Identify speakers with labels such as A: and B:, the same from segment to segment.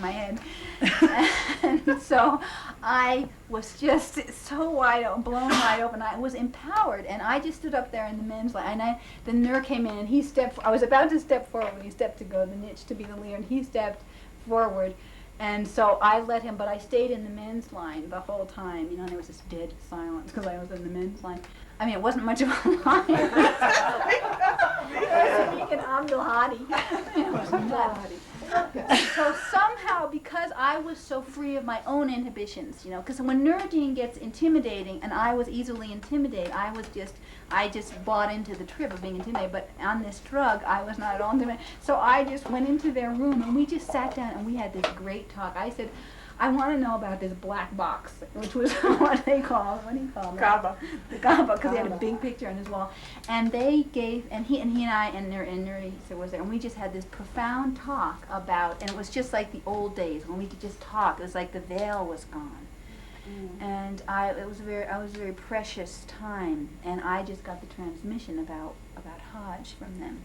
A: in my head. And so I was just so blown wide open. I was empowered, and I just stood up there in the men's line. And the Nur came in, and he stepped. I was about to step forward when he stepped to go to the niche to be the leader, and he stepped forward. And so I let him, but I stayed in the men's line the whole time. And there was this dead silence because I was in the men's line. I mean, it wasn't much of a line. It was Meek and Abdul Hadi. It was nuts. So somehow, because I was so free of my own inhibitions, because when Nuruddin gets intimidating, and I was easily intimidated, I just bought into the trip of being intimidated, but on this drug, I was not at all intimidated. So I just went into their room, and we just sat down, and we had this great talk. I said, I want to know about this black box, which was what do you call it?
B: Kaaba.
A: The Kaaba, because he had a big picture on his wall. And they gave, and he and I, and Nuri was there, and we just had this profound talk about, and it was just like the old days when we could just talk. It was like the veil was gone. And it was a very precious time, and I just got the transmission about Hajj from them.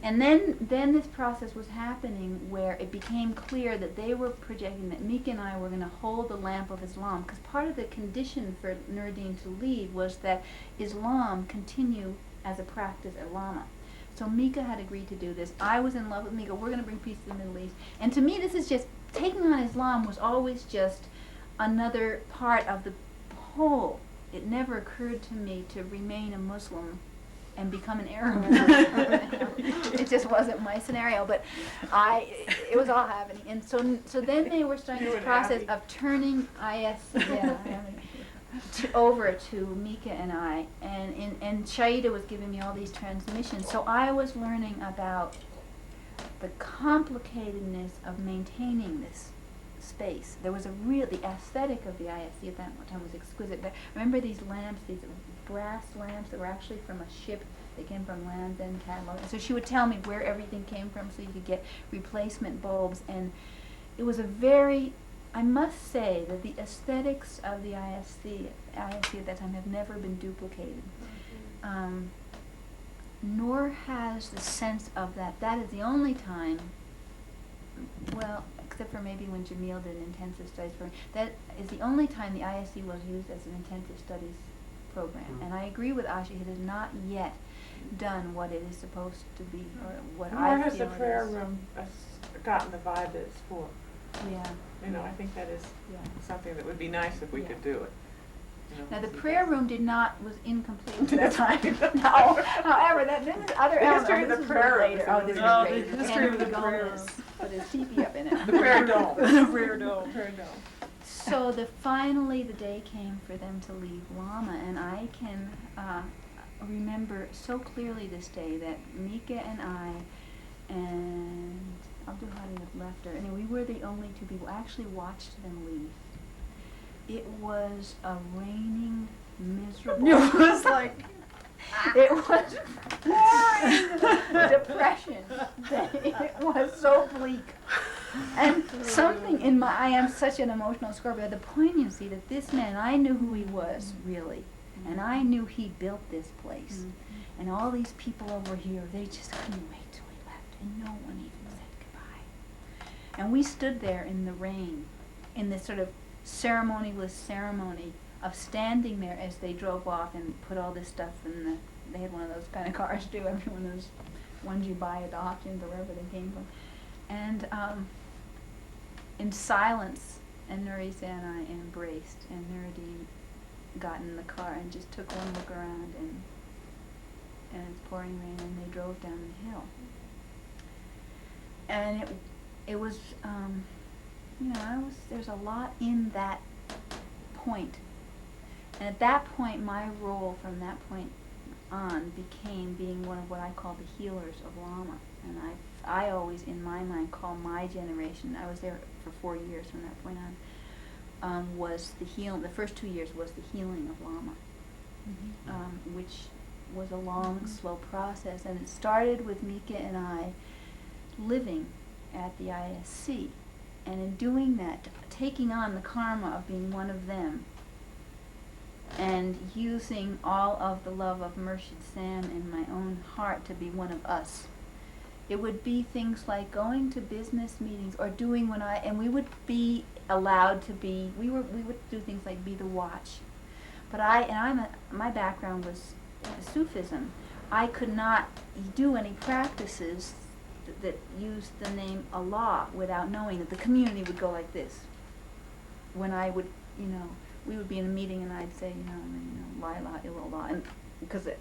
A: And then this process was happening where it became clear that they were projecting that Mika and I were going to hold the lamp of Islam, because part of the condition for Nuruddin to leave was that Islam continue as a practice at Lama. So Mika had agreed to do this. I was in love with Mika. We're going to bring peace to the Middle East. And to me, this is just, taking on Islam was always just another part of the whole. It never occurred to me to remain a Muslim and become an Arab. It just wasn't my scenario, but it was all happening. And so then they were starting this process of turning over to Mika and I, and Shaida was giving me all these transmissions. So I was learning about the complicatedness of maintaining this space. There was the aesthetic of the ISC at that time was exquisite. But remember these lamps, these brass lamps that were actually from a ship. They came from Land's End catalog. So she would tell me where everything came from so you could get replacement bulbs. And it was I must say that the aesthetics of the ISC at that time have never been duplicated. Nor has the sense of that. That is the only time, well, except for maybe when Jamil did an intensive studies program, that is the only time the ISC was used as an intensive studies program. And I agree with Asha, it has not yet done what it is supposed to be, or what I feel it is.
B: Nor has the prayer room gotten the vibe that it's for.
A: Yeah.
B: I think that is something that would be nice if we could do it.
A: Now the prayer room was incomplete at that time. No, however, this is other element.
B: History of the prayer room.
A: The
B: history of the prayer room.
A: With his teepee up in it.
B: The prayer dome.
C: The prayer dome.
A: So finally the day came for them to leave Lama, and I can remember so clearly this day that Mika and I and Abdul Hadi had left her, and we were the only two people actually watched them leave. It was a raining, miserable.
C: It was like
A: it was pouring depression. It was so bleak. And something in I am such an emotional Scorpio, the poignancy that this man, I knew who he was, really. And I knew he built this place. And all these people over here, they just couldn't wait till he left. And no one even said goodbye. And we stood there in the rain, in this sort of ceremonieless ceremony of standing there as they drove off and put all this stuff in they had one of those kind of cars too, every one of those ones you buy at the auctions or wherever they came from. And in silence, and Nurisa and I embraced, and Nuruddin got in the car and just took one look around, and it's pouring rain, and they drove down the hill. And it was, there's a lot in that point. And at that point, my role from that point on became being one of what I call the healers of Lama. And I always, in my mind, call my generation, I was there for 4 years from that point on, was the healing. The first 2 years was the healing of Lama, which was a long, slow process. And it started with Mika and I living at the ISC. And in doing that, taking on the karma of being one of them, and using all of the love of Murshid Sam in my own heart to be one of us. It would be things like going to business meetings or doing and we would be allowed to be, we would do things like be the watch. But my background was Sufism. I could not do any practices that used the name Allah without knowing that the community would go like this. When I would, we would be in a meeting and I'd say, La ilaha illallah, and because it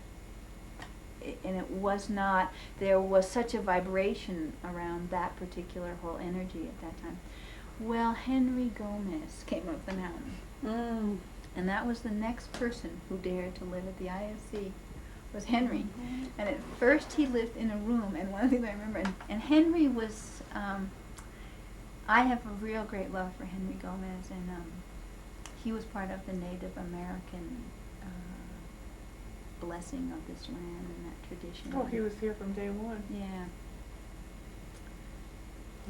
A: was not, there was such a vibration around that particular whole energy at that time. Well, Henry Gomez came up the mountain. And that was the next person who dared to live at the ISC, was Henry. And at first he lived in a room, and one of the things I remember, and Henry was, I have a real great love for Henry Gomez, and he was part of the Native American blessing of this land and that tradition.
B: Oh, he was here from day one.
A: Yeah.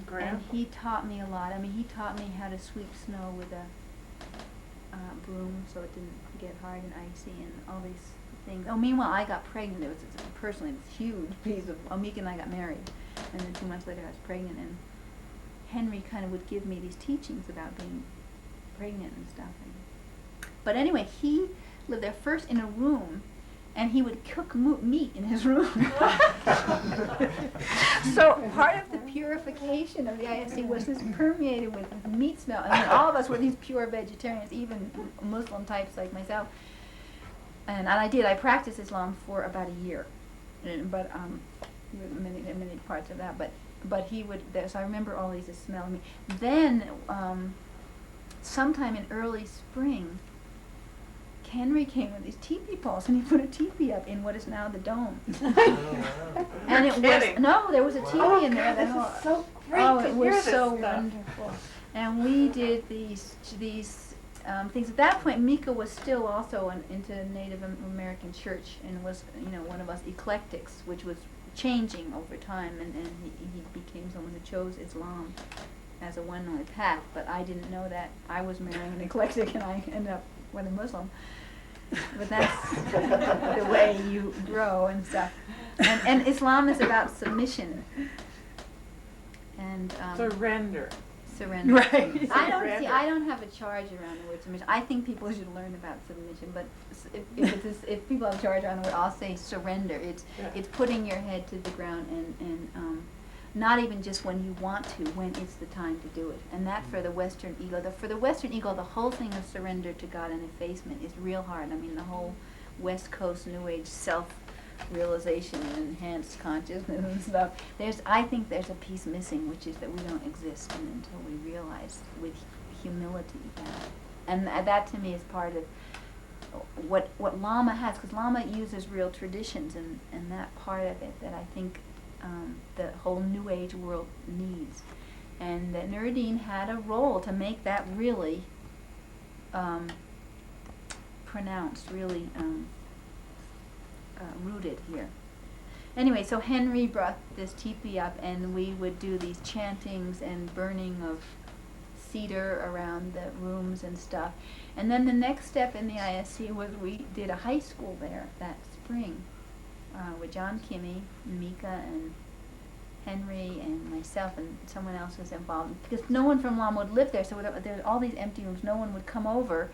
B: Grandpa.
A: And he taught me a lot. I mean, he taught me how to sweep snow with a broom so it didn't get hard and icy and all these things. Oh, meanwhile, I got pregnant. It was personally this huge piece of, Mika and I got married, and then 2 months later I was pregnant, and Henry kind of would give me these teachings about being pregnant and stuff. But anyway, he lived there first in a room, and he would cook meat in his room. So part of the purification of the IFC was this permeated with meat smell. I mean, all of us were these pure vegetarians, even Muslim types like myself. And I practiced Islam for about a year, but many parts of that. But he would. So I remember all these smelling meat. Then, sometime in early spring, Henry came with these teepee poles, and he put a teepee up in what is now the dome. And it was there was a teepee in there.
B: This is so great.
A: Oh, it was so
B: stuff.
A: wonderful. And we did these things. At that point, Mika was still also into Native American church and was one of us eclectics, which was changing over time, and he became someone who chose Islam as a one-way path. But I didn't know that. I was marrying an eclectic, and I ended up with a Muslim. But that's the way you grow and stuff. And Islam is about submission and
B: Surrender.
A: Right. I
B: Surrender.
A: don't have a charge around the word submission. I think people should learn about submission. But if people have a charge around the word, I'll say surrender. It's putting your head to the ground and not even just when you want to, when it's the time to do it. And that for the Western ego, for the Western ego, the whole thing of surrender to God and effacement is real hard. I mean, the whole West Coast New Age self-realization and enhanced consciousness and stuff. I think there's a piece missing, which is that we don't exist until we realize with humility that. And that to me is part of what Lama has, because Lama uses real traditions, and that part of it that I think the whole New Age world needs, and that Nuruddin had a role to make that really pronounced, really rooted here. Anyway, so Henry brought this teepee up, and we would do these chantings and burning of cedar around the rooms and stuff. And then the next step in the ISC was we did a high school there that spring. With John Kimmy, Mika, and Henry, and myself, and someone else was involved. Because no one from Lama would live there, so there were all these empty rooms. No one would come over.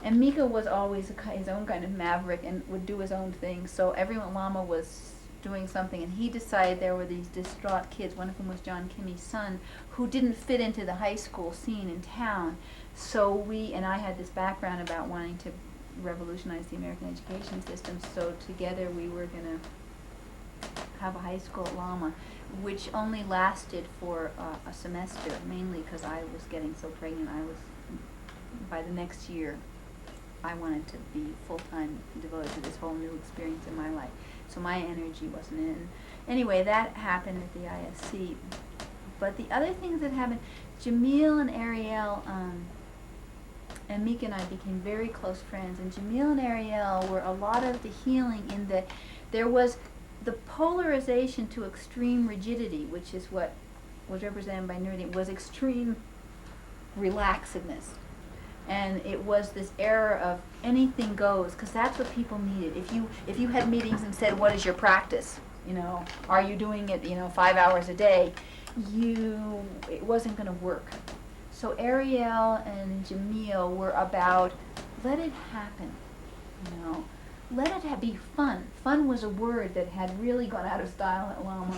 A: And Mika was always his own kind of maverick and would do his own thing. So everyone, Lama was doing something, and he decided there were these distraught kids, one of whom was John Kimmy's son, who didn't fit into the high school scene in town. So I had this background about wanting to revolutionize the American education system, so together we were going to have a high school at Lama, which only lasted for a semester, mainly because I was getting so pregnant. By the next year, I wanted to be full-time devoted to this whole new experience in my life, so my energy wasn't in. Anyway, that happened at the ISC. But the other things that happened, Jamil and Ariel, and Mika and I became very close friends, and Jamil and Ariel were a lot of the healing in that there was the polarization to extreme rigidity, which is what was represented by Nuruddin, was extreme relaxedness. And it was this era of anything goes, because that's what people needed. If you had meetings and said, what is your practice? are you doing it, 5 hours a day? It wasn't going to work. So Ariel and Jamil were about, let it happen, let it be fun. Fun was a word that had really gone out of style at Lama.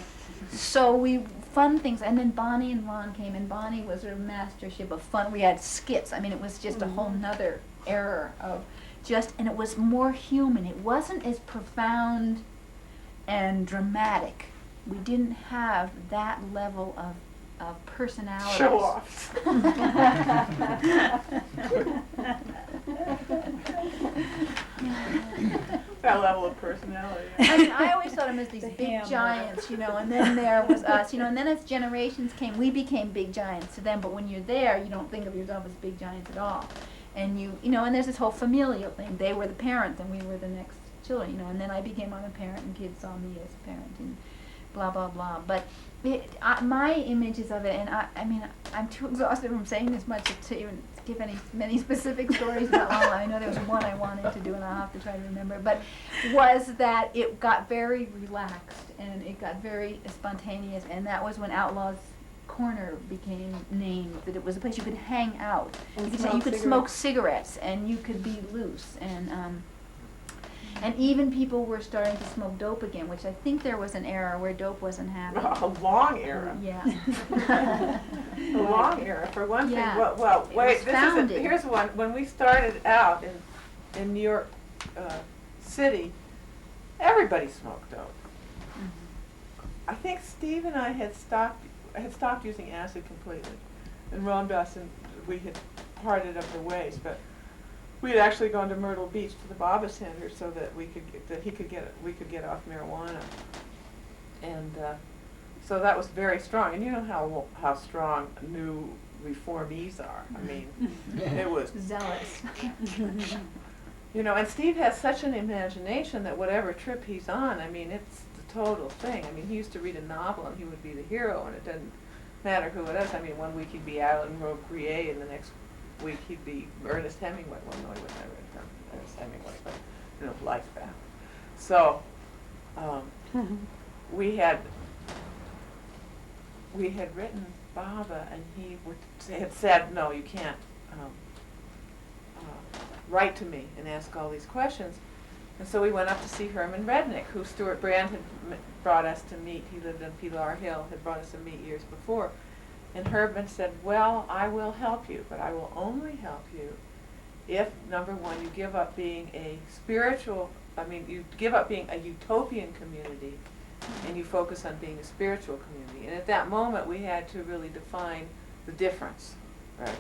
A: So fun things, and then Bonnie and Ron came, and Bonnie was a mastership of fun. We had skits. I mean, it was just a whole nother era of and it was more human. It wasn't as profound and dramatic. We didn't have that level of personality.
B: Show off. That level of personality.
A: I mean, I always thought of them as these big giants, and then there was us, and then as generations came, we became big giants to them, but when you're there, you don't think of yourself as big giants at all. And and there's this whole familial thing. They were the parents and we were the next children, and then I became a parent and kids saw me as a parent and blah, blah, blah. But my images of it, and I mean, I'm too exhausted from saying this much to even give many specific stories about Lama. I know there was one I wanted to do, and I'll have to try to remember. But was that it got very relaxed and it got very spontaneous, and that was when Outlaws Corner became named. That it was a place you could hang out. You could smoke cigarettes, and you could be loose, and even people were starting to smoke dope again, which I think there was an era where dope wasn't happening.
B: A long era.
A: Yeah.
B: A long era, for one thing.
A: Yeah.
B: Well, wait,
A: founded.
B: here's one. When we started out in New York City, everybody smoked dope. I think Steve and I had stopped using acid completely. In Ramdas, and we had parted up the ways, but we had actually gone to Myrtle Beach to the Baba Center so that we could get off marijuana, and so that was very strong. And you know how strong new reformees are. I mean, it was
A: Zealous.
B: and Steve has such an imagination that whatever trip he's on, I mean, it's the total thing. I mean, he used to read a novel and he would be the hero, and it didn't matter who it is. I mean, one week he'd be Alan Robbe-Grillet, and the next week he'd be Ernest Hemingway. Well, no, he wasn't Ernest Hemingway, but like that. So we had written Baba, and he had said, no, you can't write to me and ask all these questions. And so we went up to see Herman Rednick, who Stuart Brand had brought us to meet. He lived in Pilar Hill, had brought us to meet years before. And Herman said, well, I will help you, but I will only help you if, number one, you give up being you give up being a utopian community and you focus on being a spiritual community. And at that moment, we had to really define the difference, right?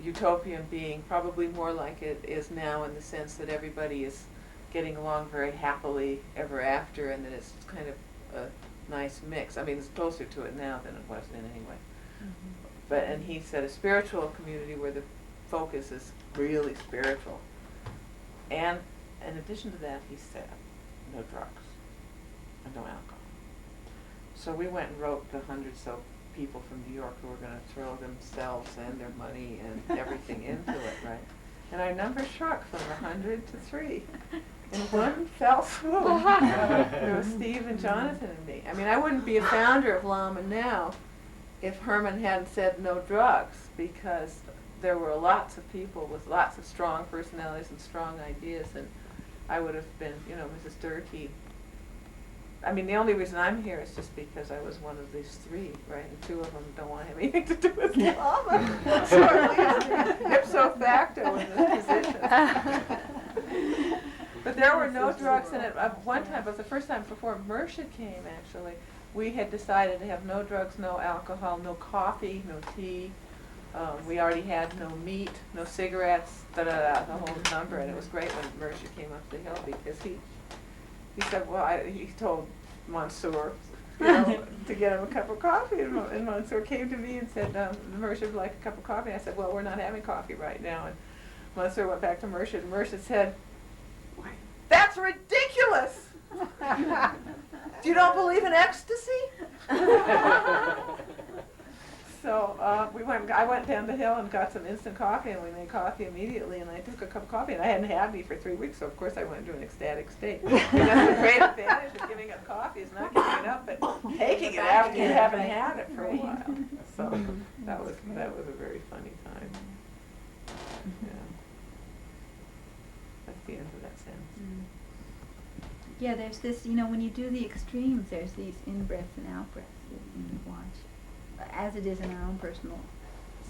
B: Utopian being probably more like it is now, in the sense that everybody is getting along very happily ever after, and that it's kind of a nice mix. I mean, it's closer to it now than it was then anyway. Mm-hmm. And he said a spiritual community where the focus is really spiritual. And in addition to that, he said, no drugs and no alcohol. So we went and wrote the 100 so people from New York who were going to throw themselves and their money and everything into it, right? And our number shrunk from 100 to 3 in one fell swoop. There was Steve and Jonathan and me. I mean, I wouldn't be a founder of Lama now if Herman hadn't said no drugs, because there were lots of people with lots of strong personalities and strong ideas, and I would have been, Mrs. Durkee. I mean, the only reason I'm here is just because I was one of these 3, right? And 2 of them don't want to have anything to do with Lama. So at least ipso facto in this position. But there were no drugs in it. One time, it was the first time before Mershid came, actually, we had decided to have no drugs, no alcohol, no coffee, no tea. We already had no meat, no cigarettes, the whole number. And it was great when Mershid came up the hill, because he said, well, he told Mansour, to get him a cup of coffee. And Mansour came to me and said, Mershid would like a cup of coffee. And I said, well, we're not having coffee right now. And Mansour went back to Mershid, and Mershid said, that's ridiculous! You don't believe in ecstasy? So so I went down the hill and got some instant coffee, and we made coffee immediately, and I took a cup of coffee, and I hadn't had any for 3 weeks, so of course I went into an ecstatic state. That's the great advantage of giving up coffee, is not giving it up, but taking it after you haven't had it for a while. So that was a very funny time. Yeah. That's the end of that sentence.
A: Yeah, there's this, when you do the extremes, there's these in-breaths and out-breaths that you watch, as it is in our own personal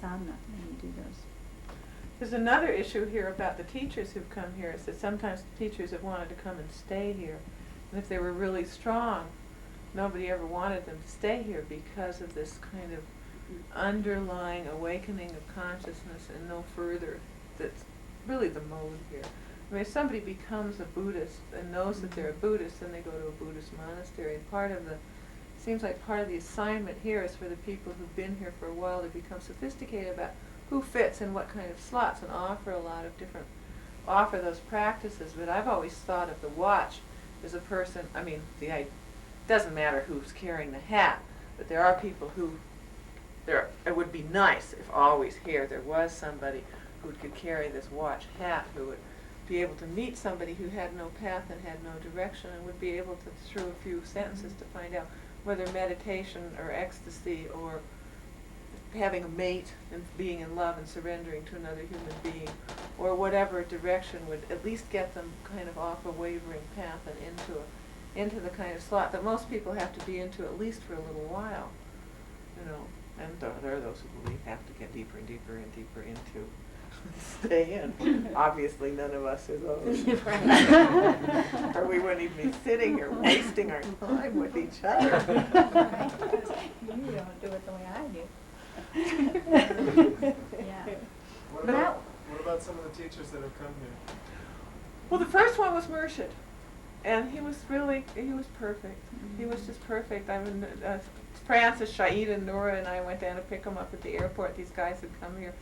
A: sadhana when you do those.
B: There's another issue here about the teachers who've come here, is that sometimes teachers have wanted to come and stay here. And if they were really strong, nobody ever wanted them to stay here because of this kind of underlying awakening of consciousness and no further. That's really the mode here. I mean, if somebody becomes a Buddhist and knows that they're a Buddhist, then they go to a Buddhist monastery. And seems like part of the assignment here is for the people who've been here for a while to become sophisticated about who fits in what kind of slots, and offer those practices. But I've always thought of the watch as a person, it doesn't matter who's carrying the hat, but there are people it would be nice if always here there was somebody who could carry this watch hat, who would be able to meet somebody who had no path and had no direction, and would be able to, through a few sentences, to find out whether meditation or ecstasy or having a mate and being in love and surrendering to another human being, or whatever direction would at least get them kind of off a wavering path and into the kind of slot that most people have to be into at least for a little while, and there are those who believe have to get deeper and deeper and deeper into stay in. Obviously none of us are those. Or we wouldn't even be sitting here wasting our time with each other.
A: You don't do it the way I do. Yeah.
C: What about some of the teachers that have come here?
B: Well, the first one was Murshid, and he was perfect. He was just perfect. Francis, Shaid, and Nora and I went down to pick him up at the airport. These guys had come here.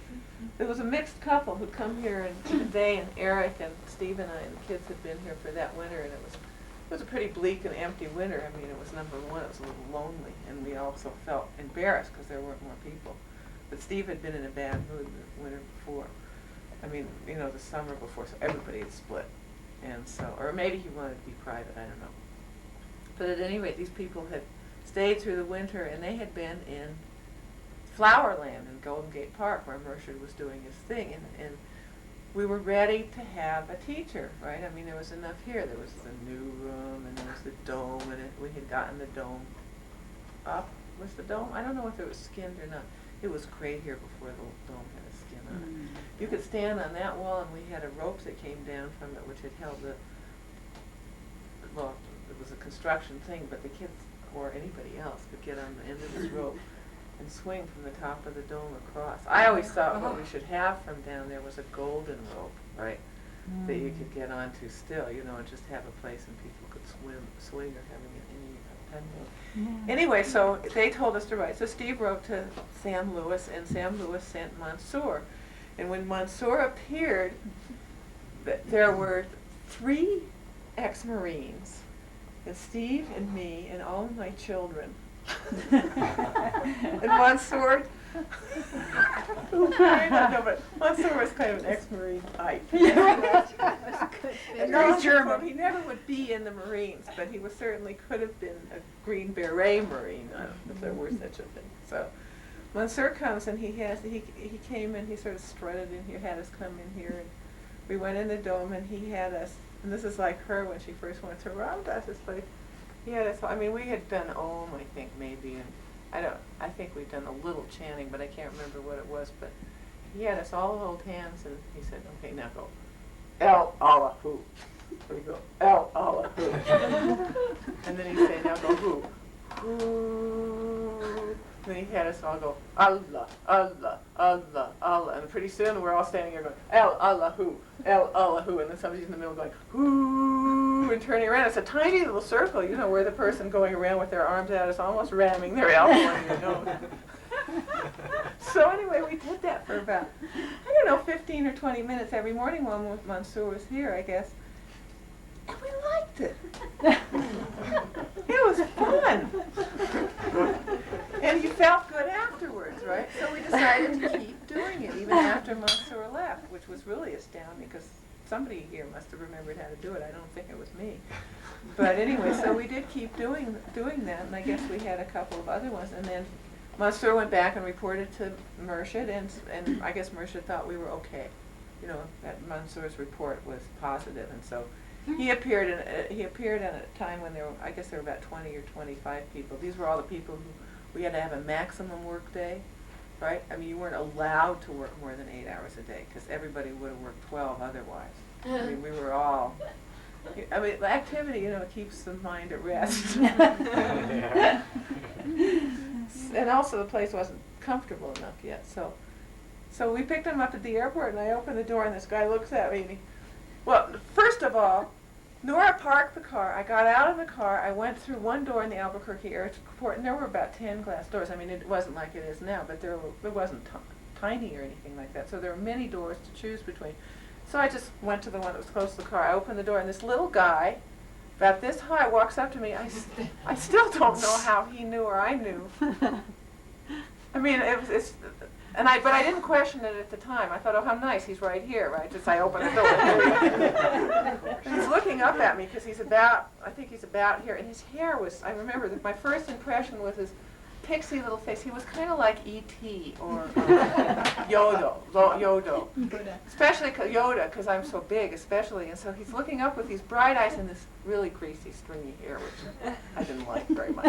B: There was a mixed couple who'd come here, and they and Eric and Steve and I and the kids had been here for that winter, and it was a pretty bleak and empty winter. It was number one, it was a little lonely, and we also felt embarrassed because there weren't more people. But Steve had been in a bad mood the winter before. The summer before, so everybody had split. And so, or maybe he wanted to be private, I don't know. But at any rate, these people had stayed through the winter, and they had been in Flowerland in Golden Gate Park, where Mercer was doing his thing, and we were ready to have a teacher, right? There was enough here. There was the new room, and there was the dome, and we had gotten the dome up. Was the dome? I don't know if it was skinned or not. It was great here before the dome had a skin on it. You could stand on that wall, and we had a rope that came down from it, which had held it was a construction thing, but the kids or anybody else could get on the end of this rope and swing from the top of the dome across. I always thought what we should have from down there was a golden rope, right, that you could get onto still, and just have a place and people could swing or having any pendulum. Anyway, so they told us to write. So Steve wrote to Sam Lewis, and Sam Lewis sent Mansour. And when Mansour appeared, there were 3 ex-Marines, and Steve and me and all of my children. And Mansour, Mansour was kind of an ex-Marine type. And very German. He never would be in the Marines, but he certainly could have been a Green Beret Marine, if there were such a thing. So Mansour comes, and he came in, he sort of strutted in here, had us come in here, and we went in the dome, and he had us, and this is like her when she first went to Ramdas's place. He had us, we had done Om, I think, maybe, and I think we'd done a little chanting, but I can't remember what it was, but he had us all hold hands, and he said, okay, now go, El Allahu. We go, El Allahu. And then he'd say, now go who? Who? And then he had us all go, Allah, Allah, Allah, Allah. And pretty soon we're all standing here going, El Allahu, El Allahu. And then somebody's in the middle going, whoo, and turning around. It's a tiny little circle, where the person going around with their arms out is almost ramming their elbow in your nose. So anyway, we did that for about, 15 or 20 minutes every morning when Mansour was here, I guess. And we liked it. It was fun. And you felt good afterwards, right? So we decided to keep doing it even after Monsieur left, which was really astounding because somebody here must have remembered how to do it. I don't think it was me. But anyway, so we did keep doing that, and I guess we had a couple of other ones. And then Monsieur went back and reported to Murshid, and I guess Murshid thought we were okay. You know, that Monsieur's report was positive, and so he appeared at a time when I guess there were about 20 or 25 people. These were all the people who we had to have a maximum work day, right? I mean, you weren't allowed to work more than 8 hours a day because everybody would have worked 12 otherwise. I mean, we were all. I mean, the activity, you know, keeps the mind at rest. And also, the place wasn't comfortable enough yet, so we picked him up at the airport, and I opened the door, and this guy looks at me, and well, first of all, Nora parked the car. I got out of the car. I went through one door in the Albuquerque airport, and there were about 10 glass doors. I mean, it wasn't like it is now, but it wasn't tiny or anything like that. So there were many doors to choose between. So I just went to the one that was close to the car. I opened the door, and this little guy, about this high, walks up to me. I still don't know how he knew or I knew. I mean, but I didn't question it at the time. I thought, oh, how nice, he's right here, right? Just I opened the door. He's looking up at me because I think he's about here, and his hair was, I remember that my first impression was his pixie little face. He was kind of like E.T. or Yoda. Especially Yoda, because I'm so big, especially. And so he's looking up with these bright eyes and this really greasy, stringy hair, which I didn't like very much.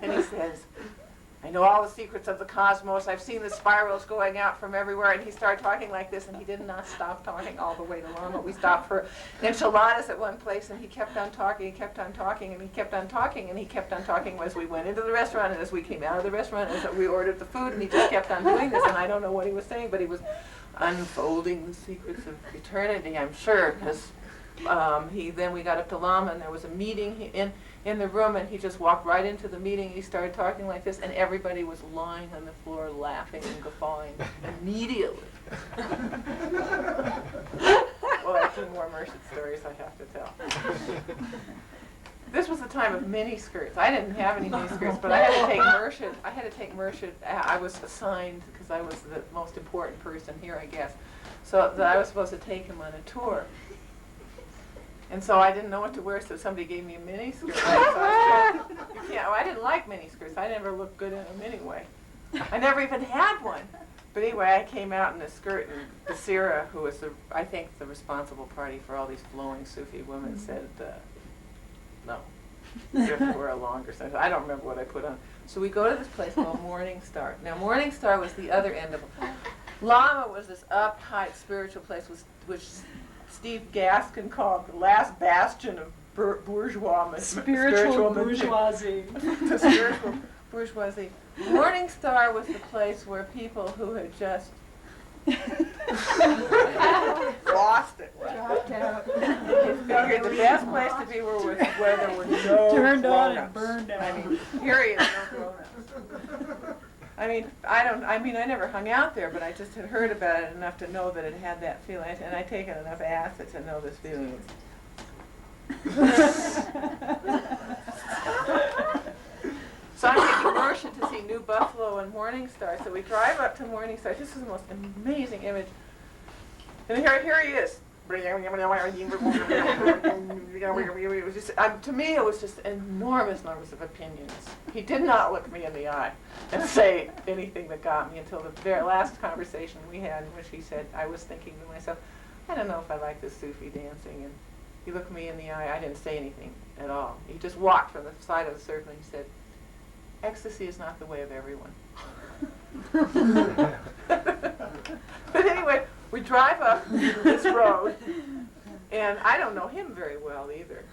B: And he says, I know all the secrets of the cosmos. I've seen the spirals going out from everywhere. And he started talking like this, and he did not stop talking all the way to Lama. We stopped for enchiladas at one place, and he kept on talking, and kept on talking, and he kept on talking, and he kept on talking as we went into the restaurant, and as we came out of the restaurant, and as we ordered the food, and he just kept on doing this, and I don't know what he was saying, but he was unfolding the secrets of eternity, I'm sure, because then we got up to Lama, and there was a meeting in the room, and he just walked right into the meeting, and he started talking like this, and everybody was lying on the floor laughing and guffawing immediately. Well, I have 2 more Murshid stories I have to tell. This was the time of mini skirts. I didn't have any mini skirts, but I had to take Murshid. I was assigned, because I was the most important person here, I guess, so that I was supposed to take him on a tour. And so I didn't know what to wear, so somebody gave me a mini skirt. I didn't like mini skirts. I never looked good in them anyway. I never even had one. But anyway, I came out in a skirt, and the Sara, who was, I think, the responsible party for all these flowing Sufi women, said, no, you have to wear a longer skirt. I don't remember what I put on. So we go to this place called Morning Star. Now, Morning Star was the other end of it. Lama was this uptight spiritual place, which Steve Gaskin called the last bastion of spiritual bourgeoisie. The spiritual bourgeoisie. Morning Star was the place where people who had just lost it.
A: Dropped out.
B: Figured the best place to be where there were no
D: turned on
B: grown-ups.
D: and burned out.
B: I mean, period, no grown-ups. I never hung out there, but I just had heard about it enough to know that it had that feeling, and I'd taken enough acid to know this feeling. So I'm taking Murshid to see New Buffalo and Morning Star. So we drive up to Morning Star. This is the most amazing image. And here he is. It was just, to me, it was just enormous numbers of opinions. He did not look me in the eye and say anything that got me until the very last conversation we had, in which he said, I was thinking to myself, I don't know if I like this Sufi dancing. And he looked me in the eye. I didn't say anything at all. He just walked from the side of the circle and he said, ecstasy is not the way of everyone. But anyway, we drive up this road, and I don't know him very well either.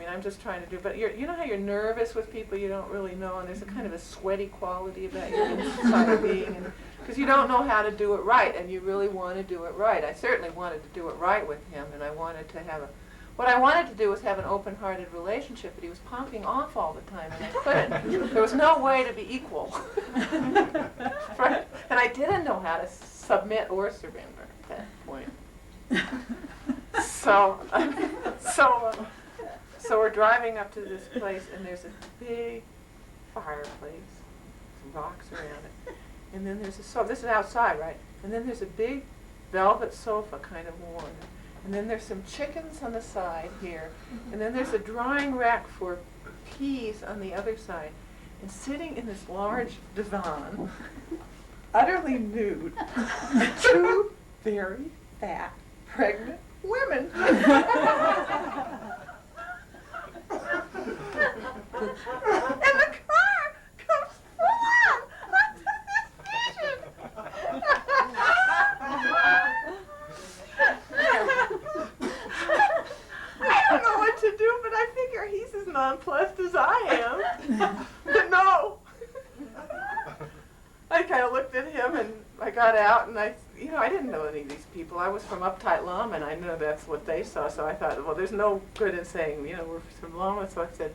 B: I'm just trying to do, but you know how you're nervous with people you don't really know, and there's a kind of a sweaty quality about your inside being, because you don't know how to do it right, and you really want to do it right. I certainly wanted to do it right with him, and I wanted to have what I wanted to do was have an open-hearted relationship, but he was popping off all the time, and I couldn't. There was no way to be equal. Right? And I didn't know how to submit or surrender at that point. So we're driving up to this place, and there's a big fireplace. It's rocks around it. And then there's this is outside, right? And then there's a big velvet sofa kind of worn. And then there's some chickens on the side here. And then there's a drying rack for peas on the other side. And sitting in this large divan, utterly nude, two very fat, pregnant women. And the car comes full on onto this vision. I don't know what to do, but I figure he's as nonplussed as I am. But no. I kind of looked at him and I got out and I didn't know any of these people. I was from uptight Lama and I know that's what they saw. So I thought, well, there's no good in saying, we're from Lama. So I said,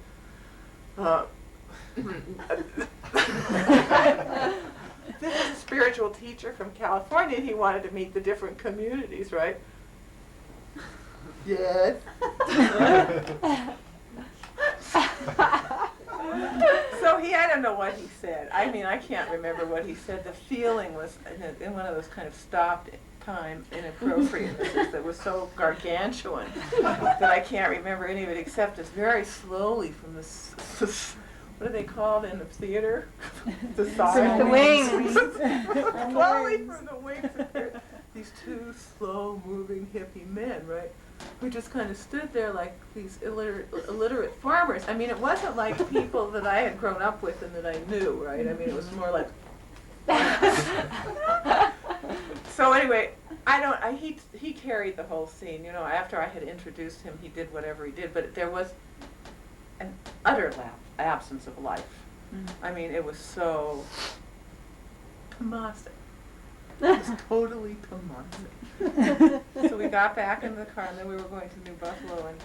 B: this is a spiritual teacher from California. He wanted to meet the different communities, right? Yes. So I don't know what he said. I mean, I can't remember what he said. The feeling was in one of those kind of stopped time inappropriatenesses that was so gargantuan that I can't remember any of it except as very slowly from what are they called in the theater? The side.
A: The wings.
B: Slowly from the wings appeared these two slow-moving hippie men, right? Who just kind of stood there like these illiterate farmers. I mean, it wasn't like people that I had grown up with and that I knew, right? I mean, it was more like. So anyway, he carried the whole scene. After I had introduced him, he did whatever he did, but there was an utter absence of life. Mm-hmm. I mean, it was so Tomasic. It was totally Tomasic. So we got back in the car, and then we were going to New Buffalo, and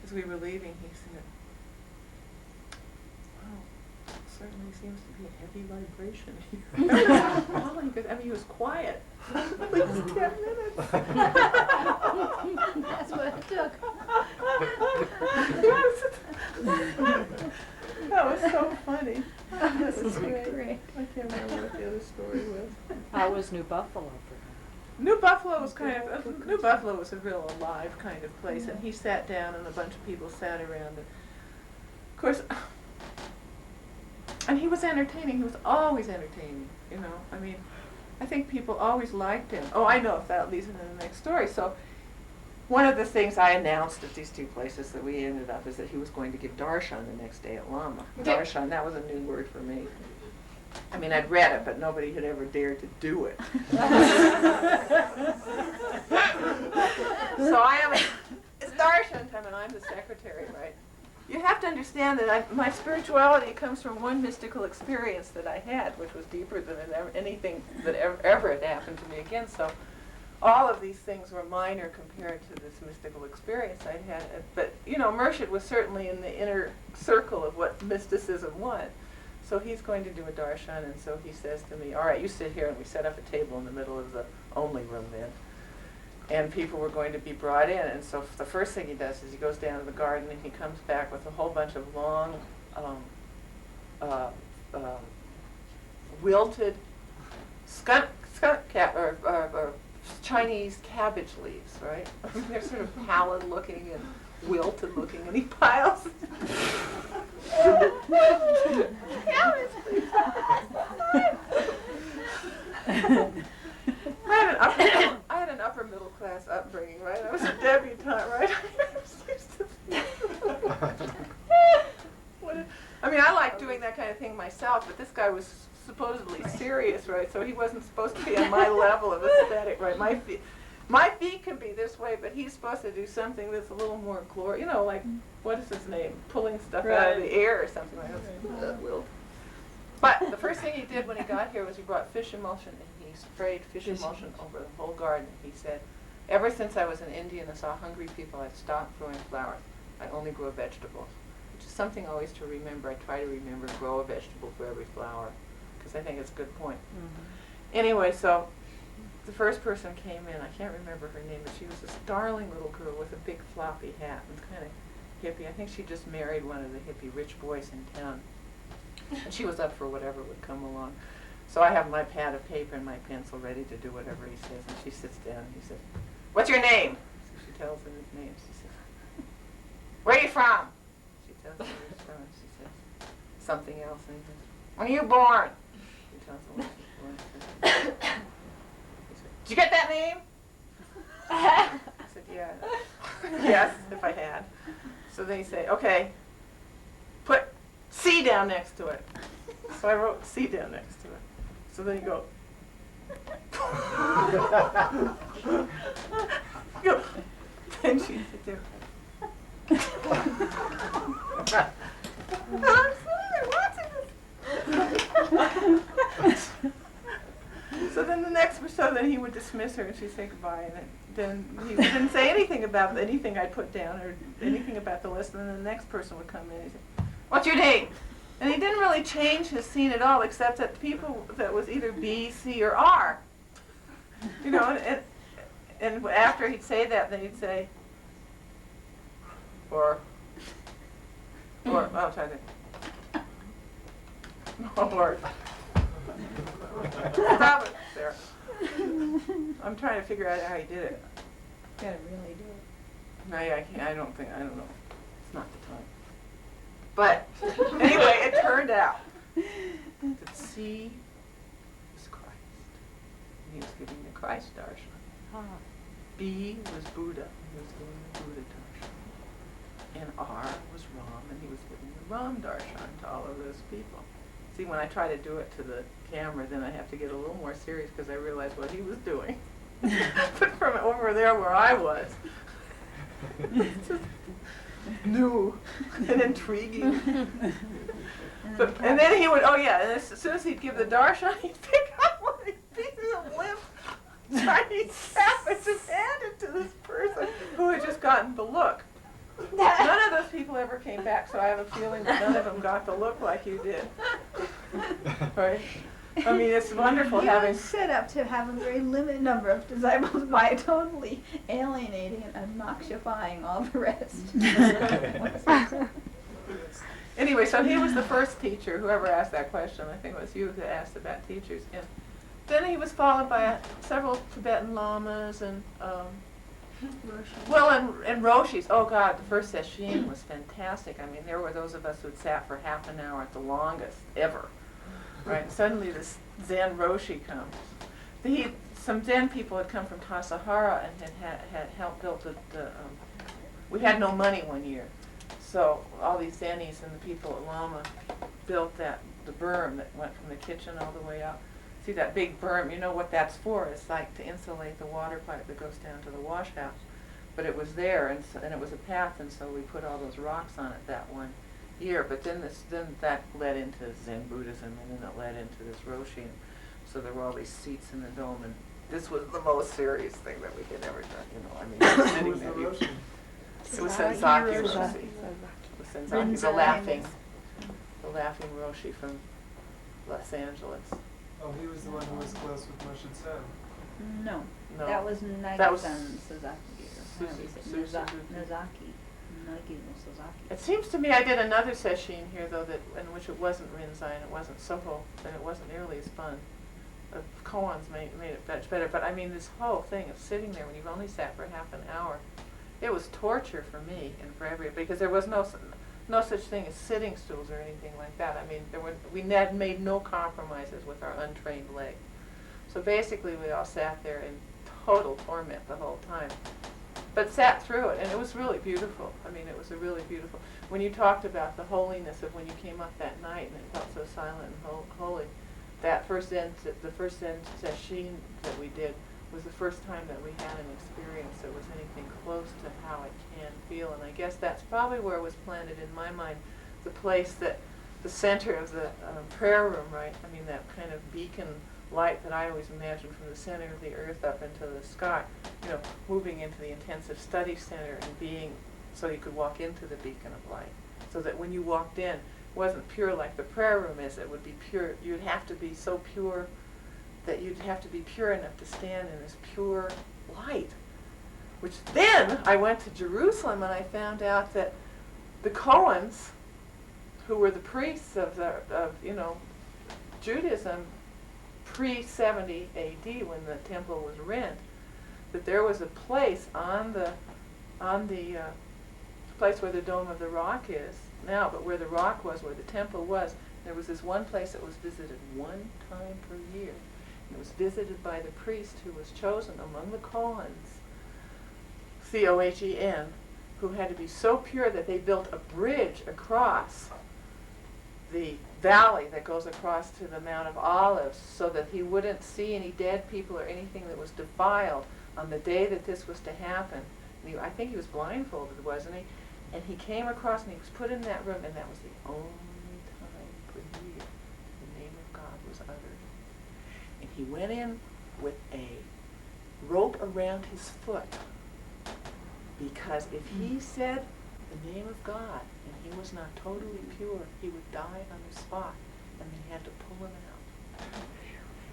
B: as we were leaving, he said, "Wow, certainly seems to be a heavy vibration here." He was quiet. At least 10 minutes.
A: That's what it took.
B: That was so funny.
A: This is great.
B: I can't remember what the other story was.
D: How was New Buffalo for him?
B: New Buffalo was a real alive kind of place, and he sat down, and a bunch of people sat around, and of course, and he was entertaining. He was always entertaining. I mean, I think people always liked him. Oh, I know if that leads into the next story. So, one of the things I announced at these two places that we ended up is that he was going to give darshan the next day at Lama. Darshan, that was a new word for me. I mean, I'd read it, but nobody had ever dared to do it. So it's darshan time, and I'm the secretary, right? You have to understand that my spirituality comes from one mystical experience that I had, which was deeper than anything that ever had happened to me again. So all of these things were minor compared to this mystical experience I had. But, Murshid was certainly in the inner circle of what mysticism was. So he's going to do a darshan, and so he says to me, "All right, you sit here," and we set up a table in the middle of the only room then. And people were going to be brought in, and so the first thing he does is he goes down to the garden, and he comes back with a whole bunch of long, wilted skunk or Chinese cabbage leaves, right? They're sort of pallid looking and wilted looking, and he piles cabbage leaves. I had an upper middle class upbringing, right? I was a debutante, right? I like doing that kind of thing myself, but this guy was supposedly serious, right? So he wasn't supposed to be on my level of aesthetic, right? My feet can be this way, but he's supposed to do something that's a little more glorious. Like, what is his name? Pulling stuff out of the air or something like that. But the first thing he did when he got here was he brought fish emulsion, and he sprayed fish emulsion over the whole garden. He said, "Ever since I was in India and I saw hungry people, I've stopped growing flowers. I only grow vegetables," which is something always to remember. I try to remember, grow a vegetable for every flower, because I think it's a good point. Mm-hmm. Anyway, so the first person came in. I can't remember her name, but she was this darling little girl with a big floppy hat and kind of hippie. I think she just married one of the hippie rich boys in town. And she was up for whatever would come along. So I have my pad of paper and my pencil ready to do whatever he says. And she sits down and he says, "What's your name?" So she tells him his name. She says, "Where are you from?" She tells him where she's from. She says something else. And he says, "When are you born?" She tells him when she's born. He says, "Did you get that name?" I said, "Yeah." Yes, if I had. So then he say, "Okay, put C down next to it." So I wrote C down next to it. So then you go, you go. Then she sit there. I'm sorry, watching this. So then the next, so then he would dismiss her and she'd say goodbye, and then he didn't say anything about anything I put down or anything about the list, and then the next person would come in and he'd say, "What's your name?" And he didn't really change his scene at all, except that the people that was either B, C, or R. You know, and after he'd say that, then he'd say, or oh, I'm trying to, or, stop it, Sarah. I'm trying to figure out how he did it.
A: Gotta really do it.
B: No, I can't, I don't know. It's not the time. But anyway, it turned out that C was Christ. And he was giving the Christ darshan. B was Buddha. He was giving the Buddha darshan. And R was Ram, and he was giving the Ram darshan to all of those people. See, when I try to do it to the camera, then I have to get a little more serious because I realize what he was doing. But from over there where I was, it's just new and intriguing. And then he would, oh yeah, and as soon as he'd give the darshan, he'd pick up one of these pieces of limp Chinese sap and just hand it to this person who had just gotten the look. None of those people ever came back, so I have a feeling that none of them got the look like you did. Right? I mean, it's wonderful
A: He
B: having...
A: was set up to have a very limited number of disciples by totally alienating and obnoxifying all the rest.
B: Anyway, so he was the first teacher, whoever asked that question. I think it was you who asked about teachers. And then he was followed by several Tibetan lamas and and Roshis. Oh God, the first session was fantastic. I mean, there were those of us who had sat for half an hour at the longest ever. Right? Suddenly this Zen Roshi comes. Some Zen people had come from Tassajara and had helped build we had no money one year. So all these Zenis and the people at Lama built the berm that went from the kitchen all the way out. See that big berm, you know what that's for? It's like to insulate the water pipe that goes down to the wash house. But it was there, and it was a path, and so we put all those rocks on it that one year. But then that led into Zen Buddhism, and then it led into this Roshi. And so there were all these seats in the dome, and this was the most serious thing that we had ever done. You know, I mean,
C: Who was the Roshi?
B: it was Sensaki Roshi. It was Sensaki, the laughing Roshi from Los Angeles.
C: Oh, he was the one who was close with Moshe Sen.
A: No,
B: No.
A: that was
B: That was
A: Nagi-san Suzaki. Or how do you say? Nozaki. Nagi no Suzaki.
B: It seems to me I did another session here, though, in which it wasn't Rinzai and it wasn't Soho, and it wasn't nearly as fun. Koans made it much better, but I mean, this whole thing of sitting there when you've only sat for half an hour, it was torture for me and for everybody, because there was no such thing as sitting stools or anything like that. I mean, we had made no compromises with our untrained leg. So basically we all sat there in total torment the whole time, but sat through it, and it was really beautiful. I mean, it was a really beautiful. When you talked about the holiness of when you came up that night and it felt so silent and holy, the first Zen session that we did was the first time that we had an experience that was anything close to how it can feel. And I guess that's probably where it was planted in my mind, the place that, the center of the prayer room, right? I mean, that kind of beacon light that I always imagined from the center of the earth up into the sky, you know, moving into the intensive study center and being, so you could walk into the beacon of light. So that when you walked in, it wasn't pure like the prayer room is, it would be pure. You'd have to be so pure that you'd have to be pure enough to stand in this pure light. Which then I went to Jerusalem and I found out that the Cohens who were the priests of Judaism pre-70 AD when the temple was rent, that there was a place on the place where the Dome of the Rock is now, but where the rock was, where the temple was, there was this one place that was visited one time per year. It was visited by the priest who was chosen among the Cohens, Cohen, who had to be so pure that they built a bridge across the valley that goes across to the Mount of Olives so that he wouldn't see any dead people or anything that was defiled on the day that this was to happen. And I think he was blindfolded, wasn't he? And he came across and he was put in that room, and that was the only time per year the name of God was uttered. And he went in with a rope around his foot, because if he said the name of God and he was not totally pure, he would die on the spot, and they had to pull him out.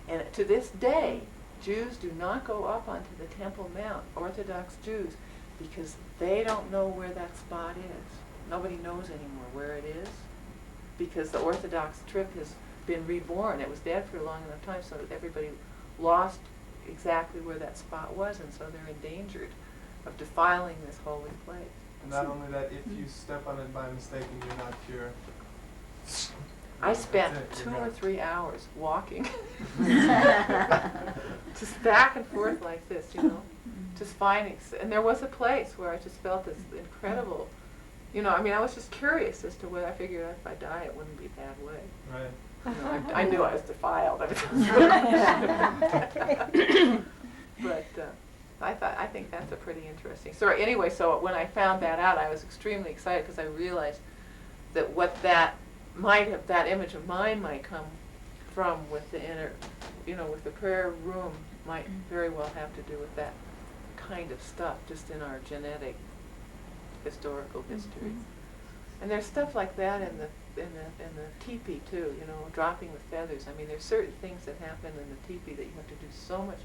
B: And to this day, Jews do not go up onto the Temple Mount, Orthodox Jews, because they don't know where that spot is. Nobody knows anymore where it is, because the Orthodox trip has been reborn. It was dead for a long enough time so that everybody lost exactly where that spot was, and so they're endangered of defiling this holy place.
C: And not only that, if you step on it by mistake and you're not pure.
B: I spent
C: That's it,
B: 2
C: you're
B: or
C: out.
B: 3 hours walking, just back and forth like this, just finding. And there was a place where I just felt this incredible, I was just curious as to whether I figured if I die, it wouldn't be a bad way.
C: Right.
B: I knew I was defiled. But I think that's a pretty interesting story. Anyway, so when I found that out, I was extremely excited because I realized that what that image of mine might come from with the inner, with the prayer room might very well have to do with that kind of stuff, just in our genetic historical history. And there's stuff like that in the teepee too, dropping the feathers. I mean, there's certain things that happen in the teepee that you have to do so much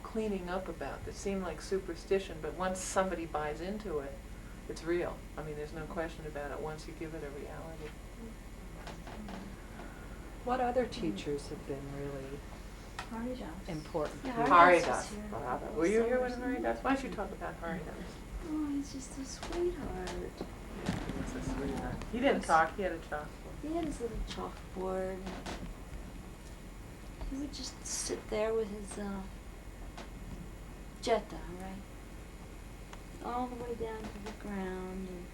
B: cleaning up about that seem like superstition, but once somebody buys into it, it's real. I mean, there's no question about it once you give it a reality.
D: What other teachers have been really important?
E: Yeah,
D: for you?
E: Haridas was
B: Haridas.
E: here.
B: Baba. Were you here when Haridas? Why don't you talk about Haridas?
E: Oh, he's just a sweetheart.
B: He's a sweetheart. He didn't talk, he had a chalkboard.
E: He had his little chalkboard. He would just sit there with his jetta, right? All the way down to the ground, and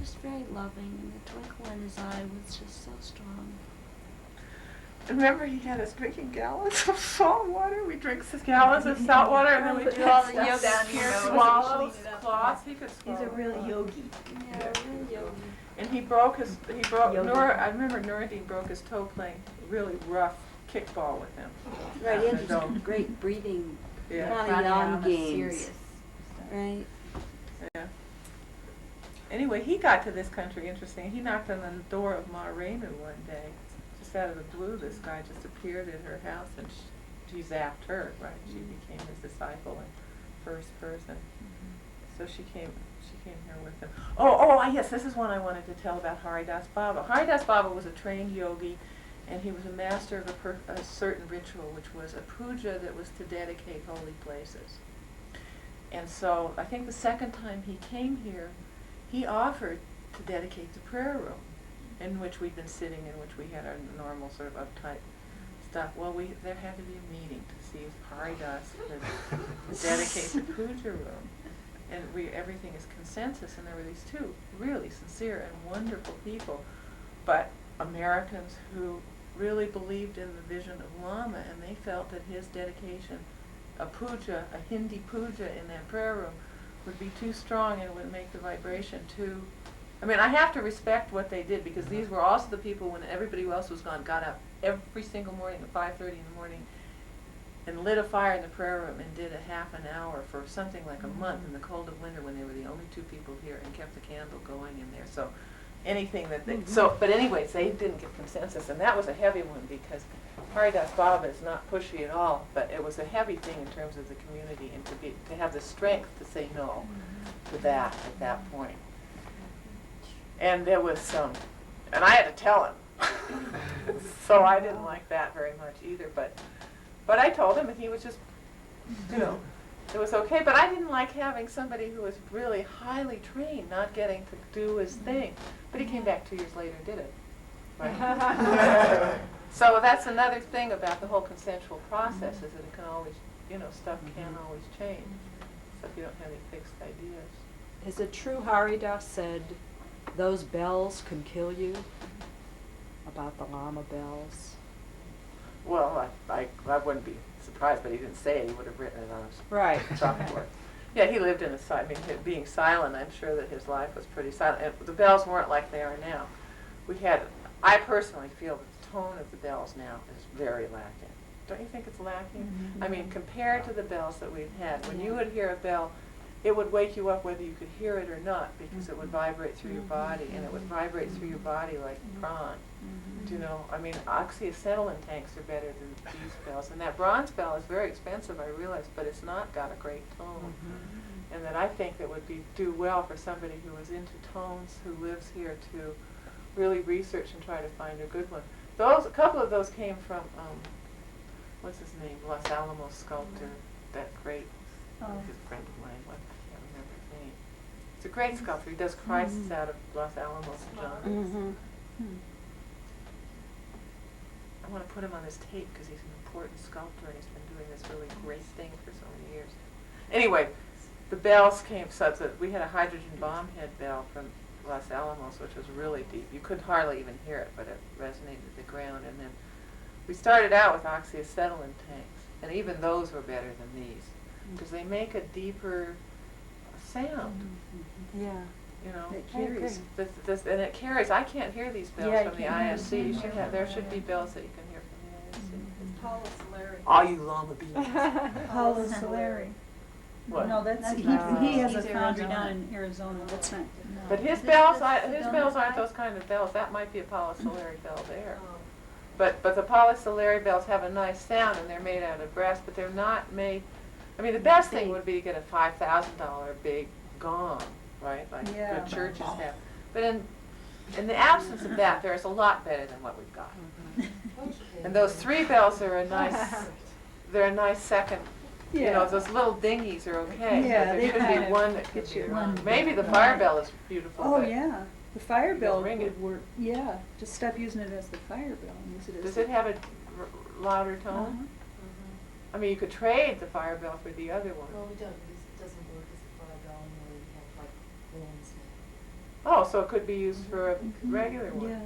E: just very loving, and the twinkle in his eye was just so strong.
B: Remember, he had us drinking gallons of salt water. We drink gallons of salt water, and then we do all the
A: Stuff down
B: yoga
A: your nose.
B: swallows,
A: Clean it up.
B: cloths. He could swallow.
A: He's a real yogi.
E: Yeah, really yogi.
B: And he broke,
A: Yoga.
B: I remember Nuruddin broke his toe playing really rough kickball with him.
E: Right, he had
B: And
E: these
B: so-
E: great breathing
B: Yeah.
E: pranayama games.
A: Serious stuff.
E: Right?
B: Yeah. Anyway, he got to this country, interesting. He knocked on the door of Ma Rainu one day. Just out of the blue, this guy just appeared at her house, and she zapped her, right? She became his disciple in first person. So she came here with him. Yes, this is one I wanted to tell about Haridas Baba. Haridas Baba was a trained yogi, and he was a master of a certain ritual, which was a puja that was to dedicate holy places. And so I think the second time he came here, he offered to dedicate the prayer room in which we'd been sitting, in which we had our normal sort of uptight stuff. Well, there had to be a meeting to see if Haridas could dedicate the puja room. And everything is consensus, and there were these two really sincere and wonderful people, but Americans who really believed in the vision of Lama, and they felt that his dedication, a puja, a Hindi puja in that prayer room, would be too strong and would make the vibration too. I mean, I have to respect what they did, because these were also the people, when everybody else was gone, got up every single morning at 5:30 in the morning and lit a fire in the prayer room and did a half an hour for something like a month in the cold of winter when they were the only two people here, and kept the candle going in there. So anything that they, but anyways, they didn't get consensus, and that was a heavy one, because Haridas Baba is not pushy at all, but it was a heavy thing in terms of the community, and to have the strength to say no to that at that point. And there was and I had to tell him. So I didn't like that very much either, but I told him, and he was just, you know, it was okay. But I didn't like having somebody who was really highly trained not getting to do his thing. But he came back 2 years later and did it. Right? So that's another thing about the whole consensual process, is that it can always, you know, stuff can always change. So if you don't have any fixed ideas.
D: Is it true Haridas said those bells can kill you? About the Lama bells?
B: Well, I wouldn't be surprised, but he didn't say it. He would have written it on his
D: Right.
B: chalkboard. Yeah, he lived in a I mean, being silent, I'm sure that his life was pretty silent. And the bells weren't like they are now. I personally feel that the tone of the bells now is very lacking. Don't you think it's lacking? I mean, compared to the bells that we've had, when you would hear a bell, it would wake you up whether you could hear it or not, because it would vibrate through your body, and it would vibrate through your body like prawn. Do you know? I mean, oxyacetylene tanks are better than these bells, and that bronze bell is very expensive, I realize, but it's not got a great tone. And that I think that would do well for somebody who is into tones, who lives here, to really research and try to find a good one. A couple of those came from, what's his name, Los Alamos sculptor, that great, his friend of mine, I can't remember his name. He's a great sculptor. He does Christs out of Los Alamos and John. I want to put him on this tape because he's an important sculptor and he's been doing this really great thing for so many years. Anyway, the bells came such that we had a hydrogen bomb head bell from Los Alamos, which was really deep. You could hardly even hear it, but it resonated at the ground. And then we started out with oxyacetylene tanks, and even those were better than these because they make a deeper sound.
D: Yeah.
B: You know,
A: It carries.
B: And it carries. I can't hear these bells
A: Yeah,
B: from the
A: you can't hear
B: ISC.
A: them.
B: There should be bells that you can hear from the ISC. All you Lama beings.
F: Paulo Solari.
B: What?
F: No, that's,
A: That's
F: he
A: not-
F: has a
A: he's
F: foundry
A: Arizona.
F: down in Arizona, that's not.
B: But his
A: This-
B: bells,
A: this-
B: his
A: the
B: bells aren't
A: Dome
B: those kind of bells. That might be a Paula Solari bell there. But the Paula Solari bells have a nice sound, and they're made out of brass, but they're not made. I mean, the best thing would be to get a $5,000 big gong, right? Like
F: Yeah.
B: good churches have. But in the absence of that, there's a lot better than what we've got. And those 3 bells are a nice. They're a nice second. You know,
F: Yeah.
B: those little dinghies are okay.
F: Yeah,
B: but
F: they
B: there should
F: kind
B: be
F: of
B: one that could
F: get
B: be
F: you
B: around.
A: one.
B: Maybe the fire bell is beautiful.
F: Oh,
B: but
F: yeah, the fire bell
B: ring it.
F: would work, yeah, just stop using it as the fire bell and use it as.
B: Does it have a louder tone?
F: Uh-huh.
B: I mean, you could trade the fire bell for the other one.
G: Well, we don't, because it doesn't work as a fire bell anymore, we have like horns now.
B: Oh, so it could be used for a regular one.
F: Yeah.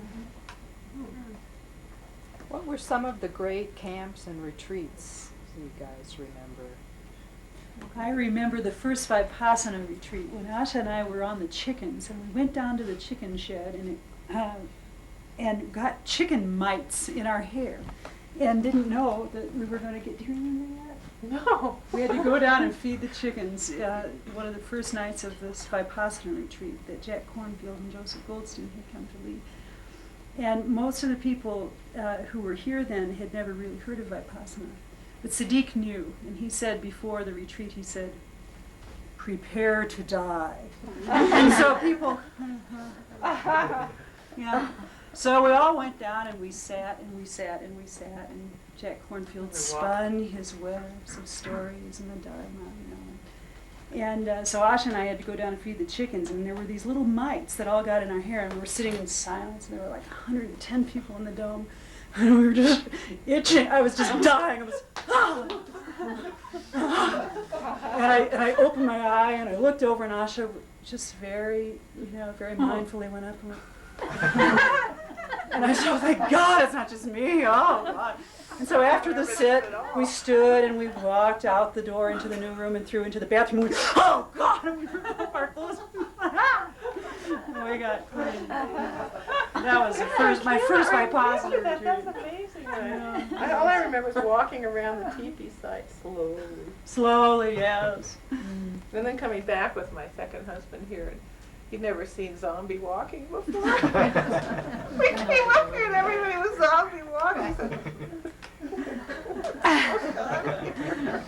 D: What were some of the great camps and retreats you guys remember?
F: I remember the first Vipassana retreat when Asha and I were on the chickens, and we went down to the chicken shed and got chicken mites in our hair, and didn't know that we were going to get. Do you remember that?
B: No.
F: We had to go down and feed the chickens. One of the first nights of this Vipassana retreat that Jack Cornfield and Joseph Goldstein had come to lead. And most of the people who were here then had never really heard of Vipassana. But Sadiq knew, and he said before the retreat, he said, "Prepare to die." And so people, yeah. So we all went down and we sat and we sat and we sat, and Jack Cornfield spun his webs of stories and the Dharma, you know. And so Asha and I had to go down and feed the chickens, and there were these little mites that all got in our hair, and we were sitting in silence, and there were like 110 people in the dome, and we were just itching. I was just dying. I was, and I opened my eye, and I looked over, and Asha just very mindfully went up and went, and I said, "Oh, thank God, it's not just me. Oh, God." And so after the sit, we stood and we walked out the door into the new room and through into the bathroom. And we, oh, God, and we ripped off our clothes. And we got clean. That was my first Vipassana retreat.
B: That's amazing. All I remember was walking around the teepee site slowly.
F: Slowly, yes.
B: And then coming back with my second husband here, and he'd never seen zombie walking before. We came up here and everybody was zombie walking.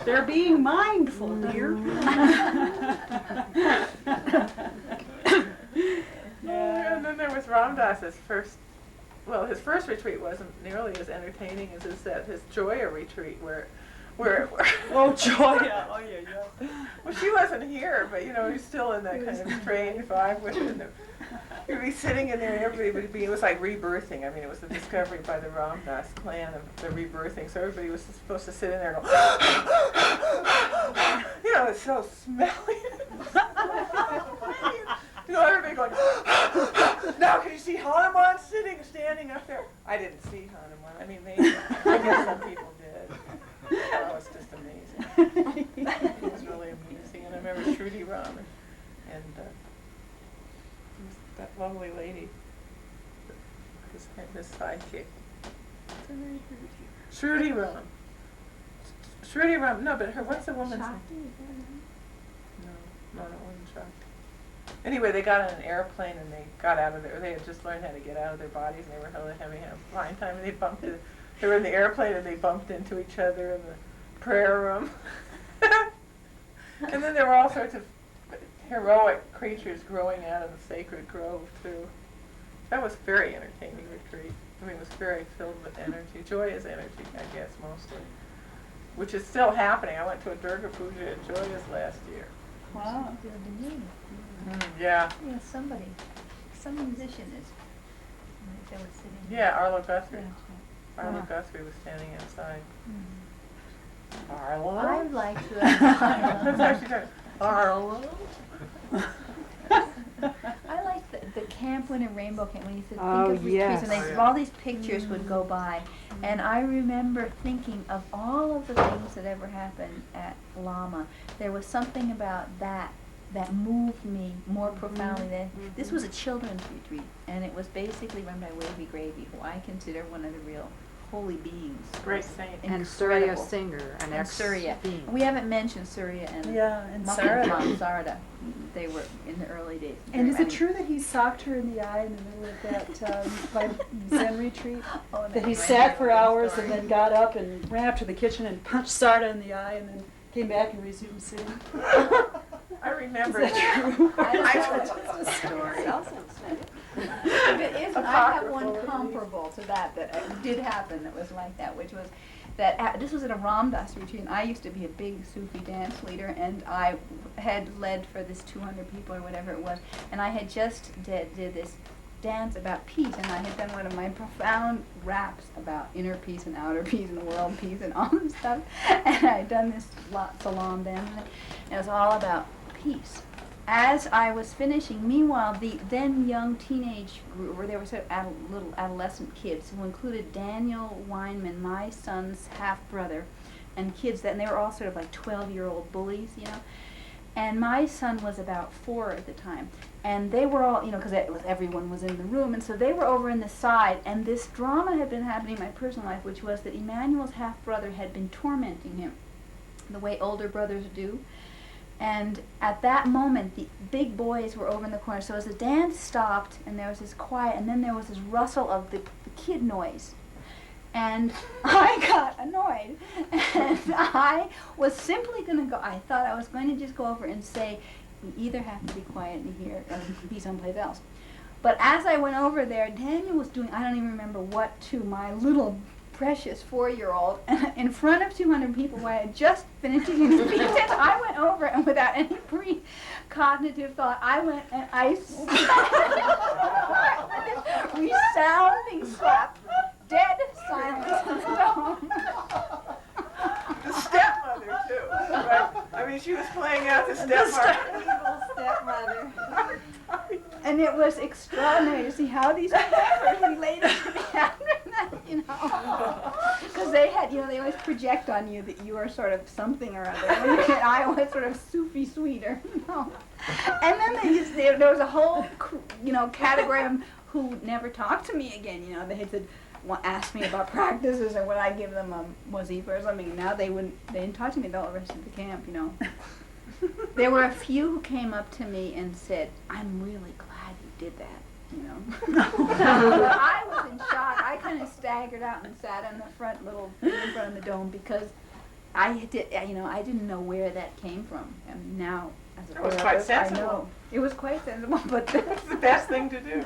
F: They're being mindful, dear.
B: And then Ram Dass's first, well, his first retreat wasn't nearly as entertaining as his Joya retreat where
F: Oh, Joya. Oh, yeah, yeah.
B: well, she wasn't here, but you know, he's still in that kind of strange vibe with it. You'd be sitting in there, and everybody would be, it was like rebirthing. I mean, it was the discovery by the Ram Dass clan of the rebirthing, so everybody was supposed to sit in there and go, you know, it's so smelly. You know, everybody going, now can you see Hanuman standing up there? I didn't see Hanuman. I mean, maybe, I guess some people did. Oh, it was just amazing. It was really amusing. And I remember Shruti Ram and that lovely lady, his sidekick. What's her name? Shruti Ram. Shruti Ram, no, but what's the woman's name? No, it wasn't Shakti. Anyway, they got on an airplane and they got out of there. They had just learned how to get out of their bodies and they were having a fine time and they were in the airplane and they bumped into each other in the prayer room. And then there were all sorts of heroic creatures growing out of the sacred grove too. That was very entertaining retreat. I mean, it was very filled with energy. Joya's energy, I guess, mostly. Which is still happening. I went to a Durga Puja at Joya's last year.
A: Wow.
B: Yeah.
A: Yeah, some musician is, that was sitting.
B: Yeah, Arlo Guthrie.
A: Yeah.
B: Arlo
A: Wow.
B: Guthrie was standing outside.
A: I
B: Arlo?
A: like to.
B: That's how she said, Arlo?
A: I like the camp when a rainbow came, when you said think
D: Oh,
A: of retreats,
D: yes.
A: and they, all these pictures would go by. And I remember thinking of all of the things that ever happened at Lama. There was something about that moved me more profoundly than, this was a children's retreat, and it was basically run by Wavy Gravy, who I consider one of the real holy beings.
B: Great saint.
D: And Surya
A: Incredible.
D: Singer, an
A: And Surya.
D: ex-being.
A: We haven't mentioned Surya and
F: Yeah, and Sara.
A: Sarada. They were in the early days.
F: And is
A: I
F: it
A: mean-
F: true that he socked her in the eye in the middle of that by Zen retreat?
A: Oh,
F: That he
A: that's
F: sat for
A: right.
F: hours and then got up and ran up to the kitchen and punched Sarda in the eye and then came back and resumed sitting?
B: I remember
F: Is that true?
A: I don't know.
F: It's a story.
A: If it isn't, I have one
B: Apocryphal,
A: comparable to that did happen that was like that, which was that this was at a Ram Dass retreat, and I used to be a big Sufi dance leader, and I had led for this 200 people or whatever it was, and I had just did this dance about peace, and I had done one of my profound raps about inner peace and outer peace and world peace and all this stuff, and I had done this salam dance, and it was all about peace. As I was finishing, meanwhile, the then young teenage group, where there were sort of little adolescent kids, who included Daniel Weinman, my son's half-brother, and kids and they were all sort of like 12-year-old bullies, you know. And my son was about 4 at the time, and they were all, you know, because everyone was in the room, and so they were over in the side, and this drama had been happening in my personal life, which was that Emmanuel's half-brother had been tormenting him, the way older brothers do. And at that moment, the big boys were over in the corner. So as the dance stopped, and there was this quiet, and then there was this rustle of the kid noise. And I got annoyed. And I was simply going to go, I thought I was going to just go over and say, you either have to be quiet in here or be someplace else. But as I went over there, Daniel was doing, I don't even remember what to my little precious 4-year-old, and in front of 200 people who I had just finished his speech, I went over and without any pre-cognitive thought, I went and I slapped with this resounding slap, dead silence in the dome.
B: The stepmother too, right? I mean, she was playing out the stepmother.
E: Evil stepmother.
A: And it was extraordinary to see how these people related to me after that, you know. Because they had, you know, they always project on you that you are sort of something or other. And I was sort of Sufi sweeter, you know. And then there was a whole, you know, category of them who never talked to me again, you know. They had said, asked me about practices or would I give them a wazifa or something. Now they didn't talk to me the whole rest of the camp, you know. There were a few who came up to me and said, I'm really glad you did that, you know. But I was in shock. I kind of staggered out and sat in the front in front of the dome because I didn't know where that came from. And now, as a
B: It was quite
A: therapist, I
B: sensible.
A: know. It was quite sensible, but
B: It's the best thing to do.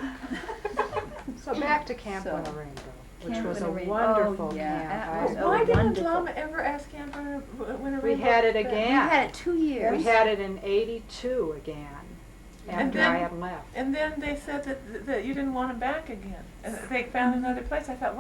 D: So back to Camp
A: So,
D: Winter Rainbow, which
A: Camp
D: was a
A: Winter Rainbow.
D: wonderful
A: Oh, yeah,
D: camp.
A: that
D: I-
A: was
B: Why didn't
A: wonderful.
B: Lama ever ask Camp Winter
D: We
B: Rainbow?
D: had it
B: back?
A: We
D: again.
A: had it 2 years.
D: We had it in '82 again,
B: And
D: after
B: then-
D: I had left.
B: And then they said that you didn't want him back again. And they found another place. I thought,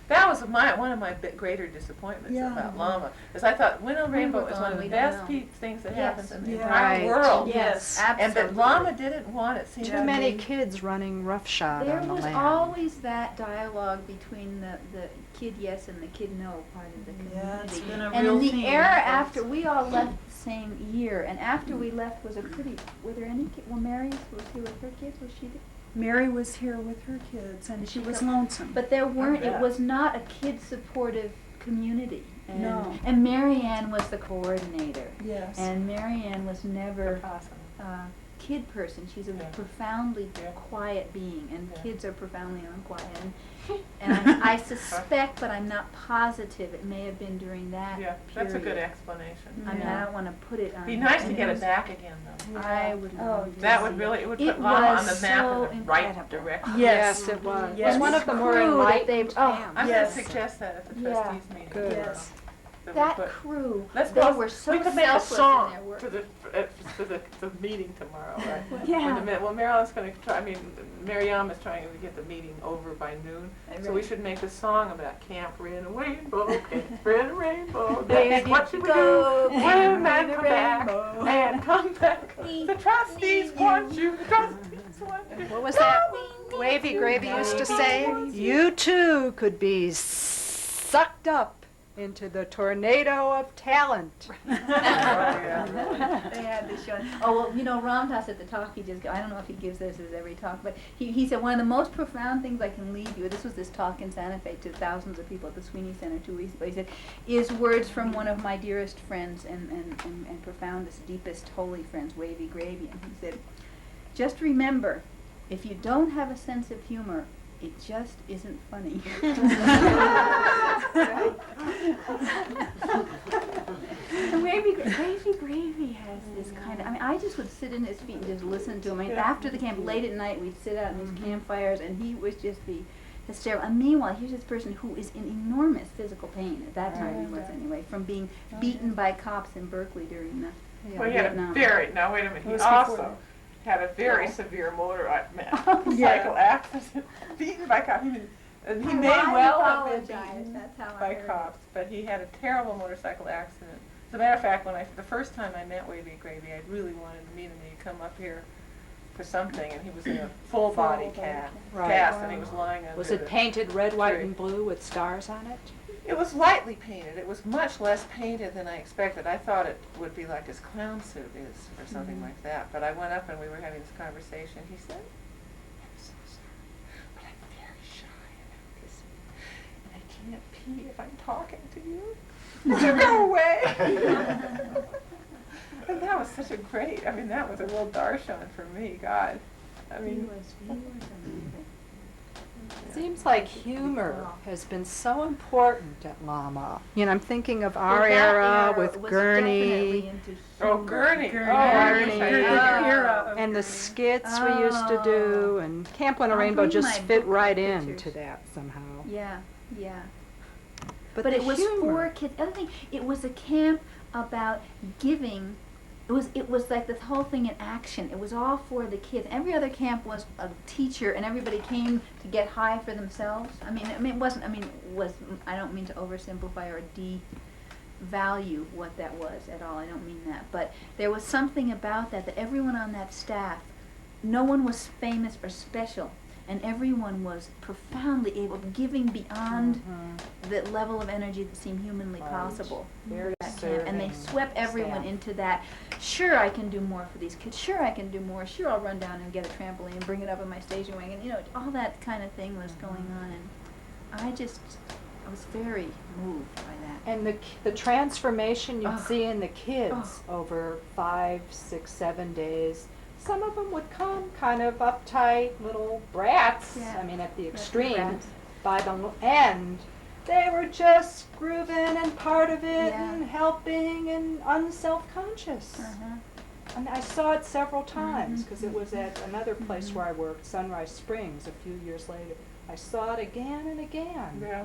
B: that was one of my greater disappointments
F: Yeah.
B: about Lama. Is I thought Winter Rainbow
A: were
B: is one
A: gone,
B: of the
A: we don't
B: best
A: know.
B: things that
A: Yes.
B: happens in the
F: Yeah.
B: entire
D: Right.
B: world.
F: Yes.
B: And
A: Absolutely.
B: but Lama didn't want it. Seemed
D: Too
B: to
D: many
B: me.
D: kids running roughshod
A: There
D: on the
A: was
D: land.
A: always that dialogue between the kid yes and the kid no part of the community.
F: Yeah, it's been a
A: And
F: real
A: in the
F: theme.
A: era after, we all left the same year, and after we left were there any well, Mary was here with her kids, was she?
F: Mary was here with her kids, and she was
A: come-
F: lonesome.
A: But there weren't, it
B: bet.
A: was not a kid supportive community. And,
F: No.
A: And Mary Ann was the coordinator.
F: Yes.
A: And Mary Ann was never
B: Awesome.
A: a kid person. She's a
B: Yeah.
A: profoundly
B: Yeah.
A: quiet being, and
B: Yeah.
A: kids are profoundly unquiet. And I suspect, but I'm not positive, it may have been during that
B: Yeah,
A: period.
B: that's a good explanation.
A: I mean, I don't want to put it on.
B: Be nice to
A: and
B: get
A: it
B: it
A: was-
B: back again, though.
A: I would
F: Oh,
A: love to
B: That
A: see
B: would really, it would
A: It
B: put Lama on
A: was
B: the map
A: so
B: in the right
A: incredible.
B: direction.
D: Yes, it was.
F: Yes.
D: And one of the more
A: Crew that
D: enlightened
A: they- oh,
B: I'm gonna
F: Yes.
B: suggest that at the
A: Yeah.
B: trustees meeting.
D: Good.
B: tomorrow,
F: Yes.
B: that we
A: That
B: put-
A: crew,
B: Let's
A: they
B: post-
A: were so
B: we could make a
A: selfless in
B: song
A: their work.
B: for the meeting tomorrow, right?
A: Yeah.
B: Well, Marilyn's gonna try, Mariam is trying to get the meeting over by noon. So we
A: Right.
B: should make a song about Camp Rainbow, Camp Rainbow.
A: Baby,
B: What should we
A: go,
B: do?
A: baby,
B: When and come back,
A: rainbow.
B: and come back.
A: Need-
B: The trustees
A: need
B: want you, the trustees want you.
D: What was that Wavy Gravy used to say? You too could be sucked up into the tornado of talent.
A: They had this show. Oh, well, Ram Dass at the talk he just, I don't know if he gives this as every talk, but he said one of the most profound things I can leave you, this was this talk in Santa Fe to thousands of people at the Sweeney Center 2 weeks ago, he said, is words from one of my dearest friends and profoundest, deepest, holy friends, Wavy Gravy. And he said, just remember, if you don't have a sense of humor, it just isn't funny. And Wavy Gravy has this kind of, I just would sit in his feet and just listen to him. After the camp, late at night, we'd sit out in these campfires, and he would just be hysterical. And meanwhile, here's this person who is in enormous physical pain, at that time he was anyway, from being beaten by cops in Berkeley during the
B: Well, he had a
A: Vietnam.
B: now wait a minute, he
F: was
B: also
F: before.
B: had a very severe motorcycle accident, beaten by cops. And he may well have been beaten
A: That's how I
B: by
A: heard it.
B: cops, but he had a terrible motorcycle accident. As a matter of fact, the first time I met Wavy Gravy, I really wanted to meet him. He'd come up here for something, and he was in a full body cast,
D: Right.
B: and he was lying under
D: Was it
B: the-
D: painted red, white,
B: tree.
D: and blue with stars on it?
B: It was lightly painted. It was much less painted than I expected. I thought it would be like his clown suit is, or something like that. But I went up and we were having this conversation. He said, "I'm so sorry, but I'm very shy and I can't pee if I'm talking to you. So go away." And that was such a great. That was a real darshan for me. God,
A: He was amazing.
D: Seems like humor has been so important at Lama. I'm thinking of our
A: Well, that
D: era with
A: was
D: Gurney
A: definitely into
B: oh
A: humor.
B: Gurney,
F: Gurney.
B: oh I
D: Gurney.
B: wish I
F: The
B: knew.
F: era of
D: and the
F: Gurney.
D: skits we used to do, and Camp Winter
A: I'll
D: Rainbow
A: bring
D: just
A: my
D: fit
A: book of
D: right
A: pictures.
D: into that somehow.
A: Yeah. But
D: the
A: it was
D: humor.
A: for kids. The other thing, it was a camp about giving. It was like this whole thing in action. It was all for the kids. Every other camp was a teacher, and everybody came to get high for themselves. It wasn't. I don't mean to oversimplify or devalue what that was at all. I don't mean that. But there was something about that everyone on that staff, no one was famous or special. And everyone was profoundly able, giving beyond the level of energy that seemed humanly
D: Right.
A: possible.
D: Very
A: That camp. And they
D: serving
A: swept everyone
D: staff.
A: into that. Sure, I can do more for these kids. Sure, I can do more. Sure, I'll run down and get a trampoline and bring it up in my station wagon. All that kind of thing was going on. And I was very moved by that.
D: And the transformation you'd
A: Oh.
D: see in the kids over 5, 6, 7 days. Some of them would come kind of uptight little brats.
A: Yeah.
D: At the
A: Yeah,
D: extreme.
A: brats.
D: By the end, they were just grooving and part of it
A: Yeah.
D: and helping and unself-conscious. And I saw it several times because it was at another place where I worked, Sunrise Springs, a few years later. I saw it again and again.
B: Yeah.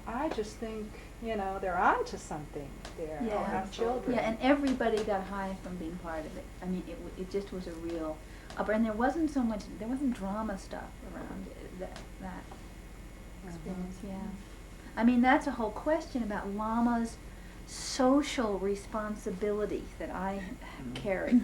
D: I just think, they're onto something there.
A: Yeah.
D: Our
B: Absolutely.
D: children.
A: Yeah, and everybody got high from being part of it. I mean, it just was a real upper, and there wasn't drama stuff around that experience, yeah. I mean, that's a whole question about Lama's social responsibility that I carry,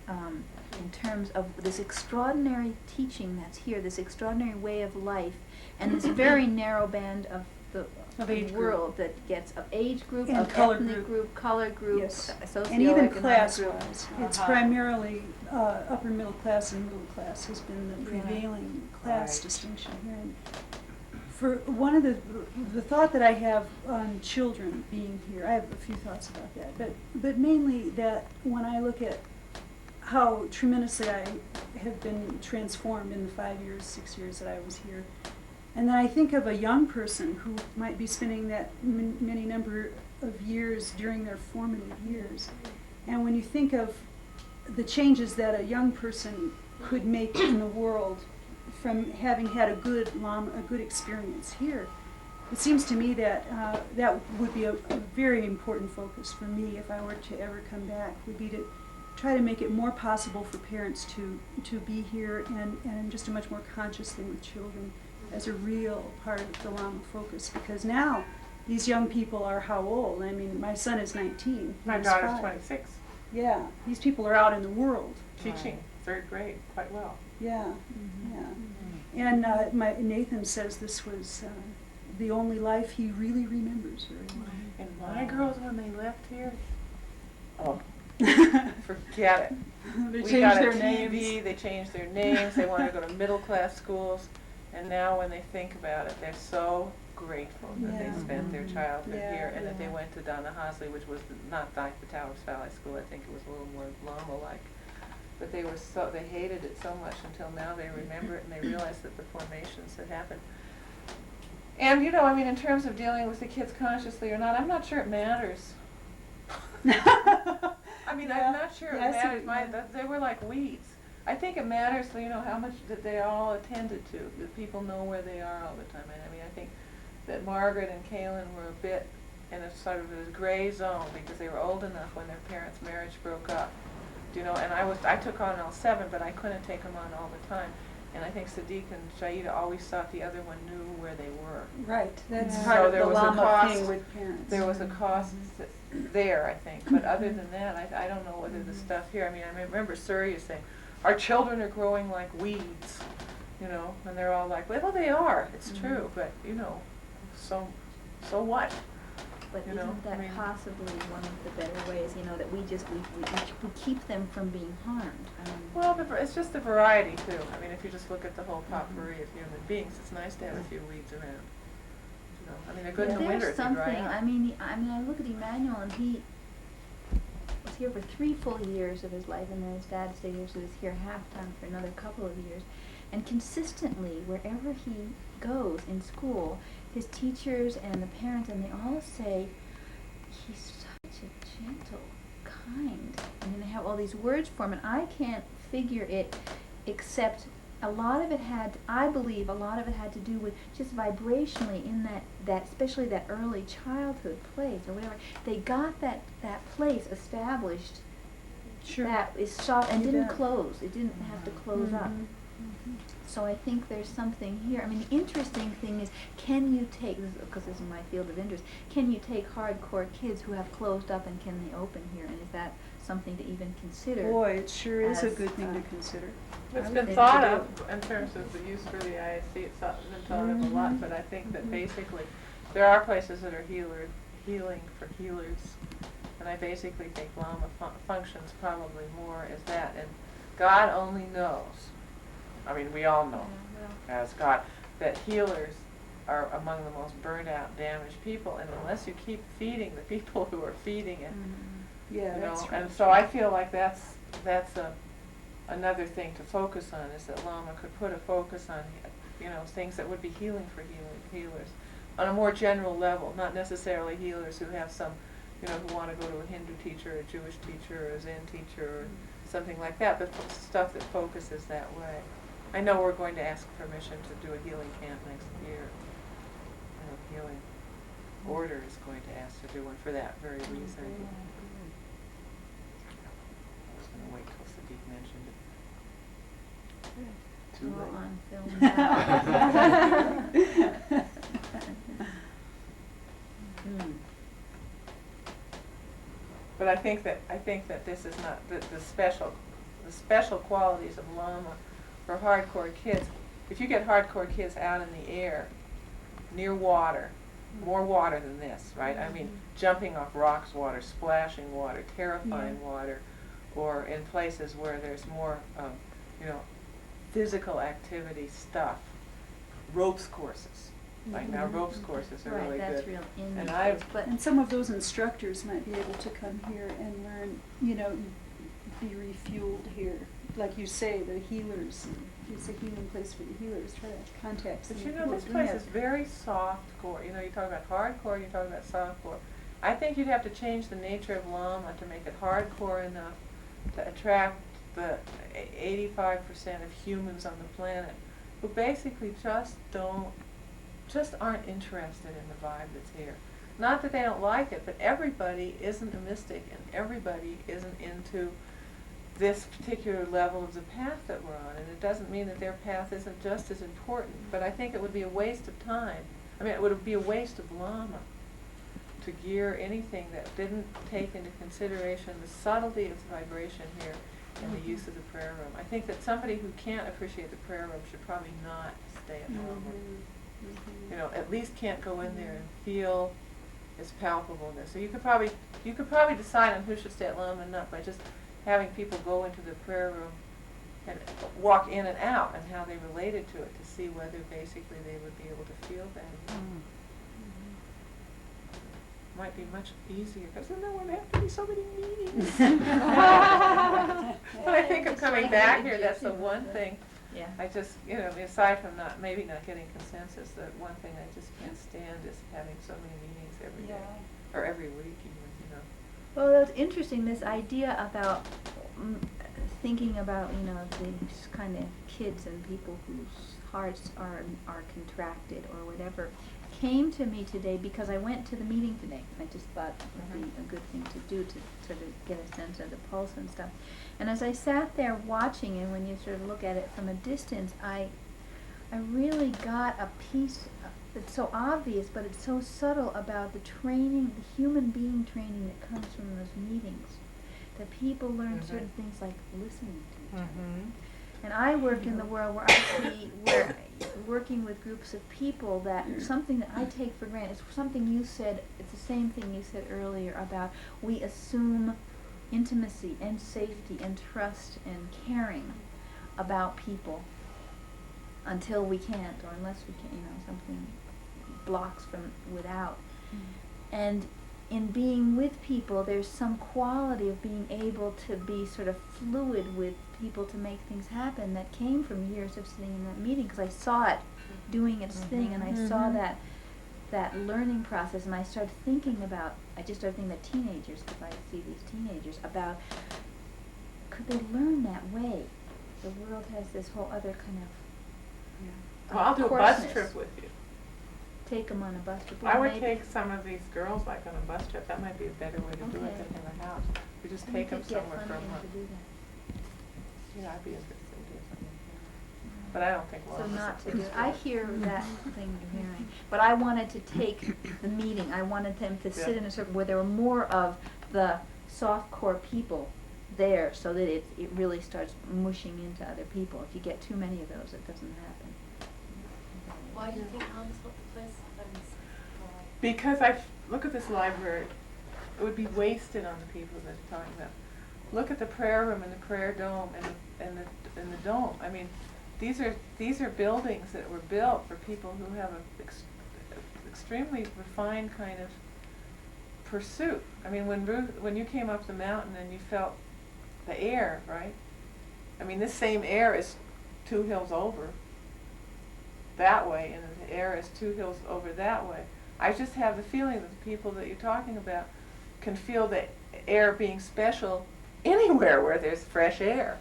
A: in terms of this extraordinary teaching that's here, this extraordinary way of life, and this very narrow band of the
F: age group.
A: world that gets of age group,
F: And
A: of
F: color
A: ethnic
F: group.
A: group, color group,
F: Yes.
A: socioeconomic
F: And even
A: group.
F: class-wise, it's
B: Uh-huh.
F: primarily upper middle class and middle class has been the
A: Yeah.
F: prevailing class
B: Right.
F: distinction here. And for one of the thought that I have on children being here, I have a few thoughts about that, but mainly that when I look at how tremendously I have been transformed in the 5 years, 6 years that I was here, and then I think of a young person who might be spending that many number of years during their formative years. And when you think of the changes that a young person could make in the world from having had a good experience here, it seems to me that that would be a very important focus for me if I were to ever come back, would be to try to make it more possible for parents to be here and just a much more conscious thing with children as a real part of the Lama focus. Because now these young people are how old? I mean, my son is 19.
B: My
F: he's
B: daughter's
F: 5.
B: 26,
F: Yeah, these people are out in the world.
B: teaching third grade quite well.
F: Yeah, yeah. And Nathan says this was the only life he really remembers very
B: And my girls, when they left here, oh,
F: well.
B: forget it.
F: They
B: We
F: changed
B: got a
F: their
B: TV,
F: names.
B: they changed their names, they wanted to go to middle class schools, and now when they think about it, they're so grateful that
F: Yeah.
B: they spent their childhood
F: Yeah,
B: here and that they
F: yeah.
B: went to Donnahosley, which was not like the Towers Valley School. I think it was a little more Lama-like. But they hated it so much until now they remember it and they realize that the formations had happened. And in terms of dealing with the kids consciously or not, I'm not sure it matters. I'm not sure it matters. They were like weeds. I think it matters, how much that they all attended to, that people know where they are all the time. And I think that Margaret and Kaylin were a bit in a sort of a gray zone because they were old enough when their parents' marriage broke up. And I took on all 7, but I couldn't take them on all the time. And I think Sadiq and Shaida always thought the other one knew where they were.
F: Right, that's
B: Yeah.
F: part
B: So
F: of
B: there
F: the
B: was a
F: Lama
B: cost.
F: thing with parents.
B: There was a cost there, I think, but other than that, I don't know whether the stuff here, I remember Surya saying, our children are growing like weeds, and they're all like, well, they are, it's true, but, so what?
A: But
B: You know,
A: isn't
B: I
A: that
B: mean-
A: possibly one of the better ways, that we keep them from being harmed?
B: Well, it's just the variety too. If you just look at the whole potpourri of human beings, it's nice to have a few weeds around. They're good in the winter
A: There's
B: if they dry
A: something,
B: out.
A: I look at Emmanuel and he was here for 3 full years of his life, and then his dad stayed here, so he was here half-time for another couple of years. And consistently, wherever he goes in school, his teachers and the parents, and they all say, he's such a gentle, kind. They have all these words for him, and I can't figure it, except I believe a lot of it had to do with just vibrationally in that especially that early childhood place or whatever. They got that place established
F: Sure.
A: that is soft and
F: You
A: didn't
F: bet.
A: close. It didn't have to close up. So I think there's something here. The interesting thing is, can you take, because this is my field of interest, can you take hardcore kids who have closed up and can they open here? And is that something to even consider?
F: Boy, it sure is a
A: as,
F: good thing to consider.
B: It's
A: I
B: been
A: would
B: thought
A: think
B: of in terms of the use for the ISC. It's been thought of a lot, but I think that basically there are places that are healing for healers, and I basically think Lama functions probably more as that. And God only knows. We all know, as God, that healers are among the most burned out, damaged people, and unless you keep feeding the people who are feeding it,
F: Yeah, that's right.
B: and so I feel like that's another thing to focus on, is that Lama could put a focus on, things that would be healing for healers on a more general level, not necessarily healers who have some, who want to go to a Hindu teacher, or a Jewish teacher, or a Zen teacher, or something like that, but stuff that focuses that way. I know we're going to ask permission to do a healing camp next year. And a healing order is going to ask to do one for that very reason. I was going to wait till Sadiq mentioned it. Too
A: We're
B: late.
A: on film now.
B: But I think that this is not the special qualities of Lama for hardcore kids. If you get hardcore kids out in the air, near water, more water than this, right? I mean, jumping off rocks, water, splashing water, terrifying water, or in places where there's more, physical activity stuff. Ropes courses. Like now, ropes courses are
A: Right,
B: really
A: that's
B: good.
A: real in
B: And
A: the
B: I've-
A: kids, but
F: And some of those instructors might be able to come here and learn, be refueled here. Like you say, the healers, it's a healing place for the healers, try to contact some
B: But
F: of
B: you
F: the
B: know,
F: people
B: this
F: doing
B: place is
F: that.
B: very soft core. You talk about hardcore, you talk about soft core. I think you'd have to change the nature of Lama to make it hardcore enough to attract the 85% of humans on the planet who basically just aren't interested in the vibe that's here. Not that they don't like it, but everybody isn't a mystic and everybody isn't into this particular level of the path that we're on. And it doesn't mean that their path isn't just as important, but I think it would be a waste of time. I mean, it would be a waste of Lama to gear anything that didn't take into consideration the subtlety of the vibration here and the use of the prayer room. I think that somebody who can't appreciate the prayer room should probably not stay at Lama. At least can't go in there and feel its palpableness. So you could probably decide on who should stay at Lama and not by just having people go into the prayer room and walk in and out and how they related to it to see whether basically they would be able to feel that. Might be much easier because then there wouldn't have to be so many meetings. But I think of coming back here, that's the one thing.
A: yeah.
B: I just, aside from maybe not getting consensus, the one thing I just can't stand is having so many meetings every day, or every week even,
A: Well, that's interesting, this idea about thinking about, these kind of kids and people whose hearts are contracted or whatever, came to me today because I went to the meeting today. I just thought it would be a good thing to do to sort of get a sense of the pulse and stuff. And as I sat there watching, and when you sort of look at it from a distance, I really got a piece. It's so obvious, but it's so subtle about the training, the human being training that comes from those meetings. That people learn certain things like listening to each other. And I work in the world where working with groups of people, that something that I take for granted. It's something you said, it's the same thing you said earlier about we assume intimacy and safety and trust and caring about people until we can't, or unless we can, something blocks from without. And in being with people, there's some quality of being able to be sort of fluid with people to make things happen that came from years of sitting in that meeting, because I saw it doing its thing, and I saw that learning process, and I just started thinking about teenagers, because I see these teenagers, about could they learn that way? The world has this whole other kind of
B: Well, I'll do a bus
A: coarseness.
B: trip with you.
A: Take them on a bus trip.
B: I would
A: maybe.
B: take some of these girls like on a bus trip. That might be a better way to do it
A: Okay.
B: than in a house. We just
A: And
B: take them
A: could get
B: somewhere for a
A: funding
B: month.
A: to do that.
B: Yeah, I'd be interested in doing something like that. But I don't think
A: So
B: Lama's
A: not
B: a
A: to
B: place
A: do,
B: for
A: I
B: that.
A: hear that thing you're hearing, but I wanted to take the meeting, I wanted them to sit
B: Yeah.
A: in a circle where there were more of the soft core people there, so that it really starts mushing into other people. If you get too many of those, it doesn't happen.
E: Why do you think Lama's the place?
B: Because look at this library. It would be wasted on the people that you're talking about. Look at the prayer room and the prayer dome and the dome. I mean, these are buildings that were built for people who have an extremely refined kind of pursuit. I mean, when you came up the mountain and you felt the air, right? I mean, this same air is 2 hills over that way, and the air is 2 hills over that way. I just have the feeling that the people that you're talking about can feel the air being special anywhere where there's fresh air.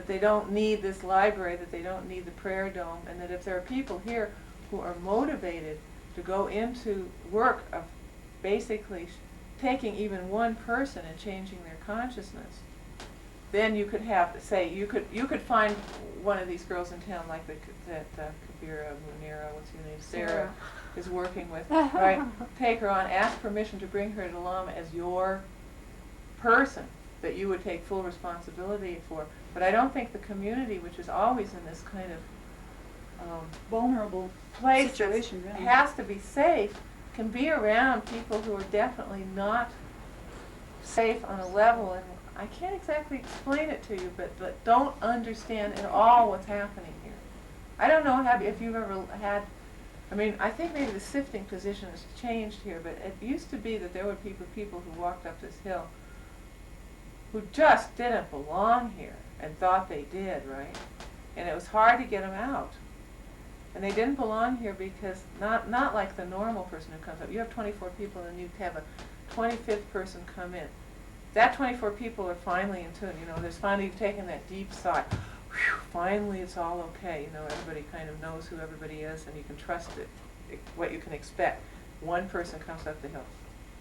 B: that they don't need this library, that they don't need the prayer dome, and that if there are people here who are motivated to go into work of basically taking even one person and changing their consciousness, then you could have, say, you could find one of these girls in town like that Kabira Munira, what's her name, Sara, is working with, right? Take her on, ask permission to bring her to Lama as your person that you would take full responsibility for. But I don't think the community, which is always in this kind of
F: Vulnerable
B: place
F: situation,
B: that
F: really.
B: has to be safe, can be around people who are definitely not safe on a level, and I can't exactly explain it to you, but don't understand at all what's happening here. I don't know if you've ever had, I mean, I think maybe the sifting position has changed here, but it used to be that there were people who walked up this hill who just didn't belong here and thought they did, right? And it was hard to get them out. And they didn't belong here because, not like the normal person who comes up. You have 24 people and you have a 25th person come in. That 24 people are finally in tune, there's finally taken that deep sigh. Whew, finally it's all okay, everybody kind of knows who everybody is and you can trust it, what you can expect. One person comes up the hill.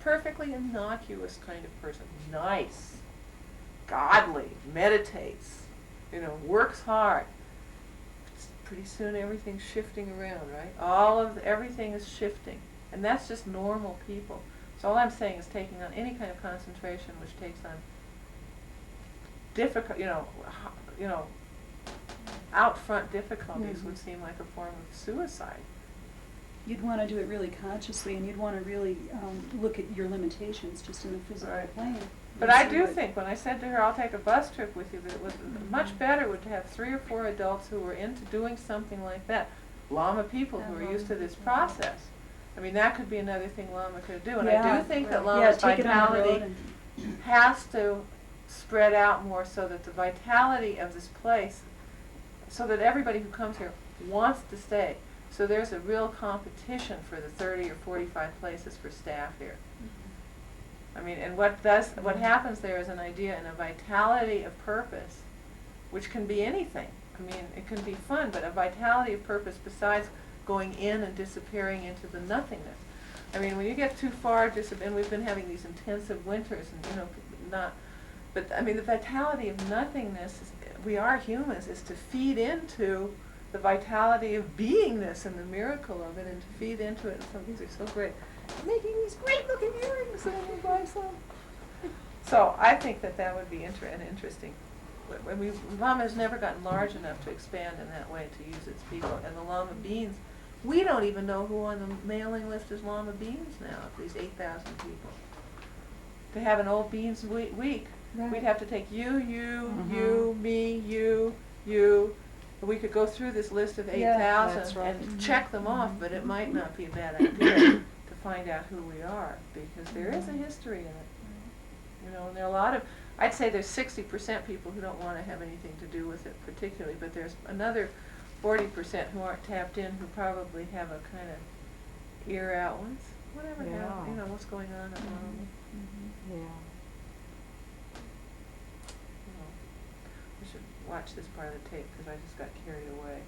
B: Perfectly innocuous kind of person. Nice. Godly. Meditates. Works hard. Pretty soon everything's shifting around, right? Everything is shifting. And that's just normal people. So all I'm saying is taking on any kind of concentration which takes on difficult, out front difficulties would seem like a form of suicide.
F: You'd want to do it really consciously, and you'd want to really look at your limitations just in the physical
B: Right.
F: plane.
B: But I do think, when I said to her, I'll take a bus trip with you, that it was much better would to have 3 or 4 adults who were into doing something like that. Lama people who are used to this process. I mean, that could be another thing Lama could do. And I do think that Lama's
F: take it on the road
B: vitality has to spread out more so that the vitality of this place, so that everybody who comes here wants to stay. So there's a real competition for the 30 or 45 places for staff here. I mean, and what happens there is an idea and a vitality of purpose, which can be anything. I mean, it can be fun, but a vitality of purpose besides going in and disappearing into the nothingness. I mean, when you get too far, and we've been having these intensive winters, and but I mean, the vitality of nothingness, we are humans, is to feed into the vitality of beingness and the miracle of it, and to feed into it. And some of these are so great. I'm making these great looking earrings, and I'm going to buy some. So I think that would be interesting. Lama has never gotten large enough to expand in that way to use its people. And the Lama beings, we don't even know who on the mailing list is Lama beings now, these 8,000 people. To have an old beans week, we'd have to take you, me, you. We could go through this list of 8,000
F: that's right.
B: and check them off, but it might not be a bad idea to find out who we are, because there is a history in it. And there are a lot of, I'd say there's 60% people who don't want to have anything to do with it particularly, but there's another 40% who aren't tapped in, who probably have a kind of ear out. Whatever happened, what's going on at home.
D: Yeah.
B: We should watch this part of the tape, because I just got carried away.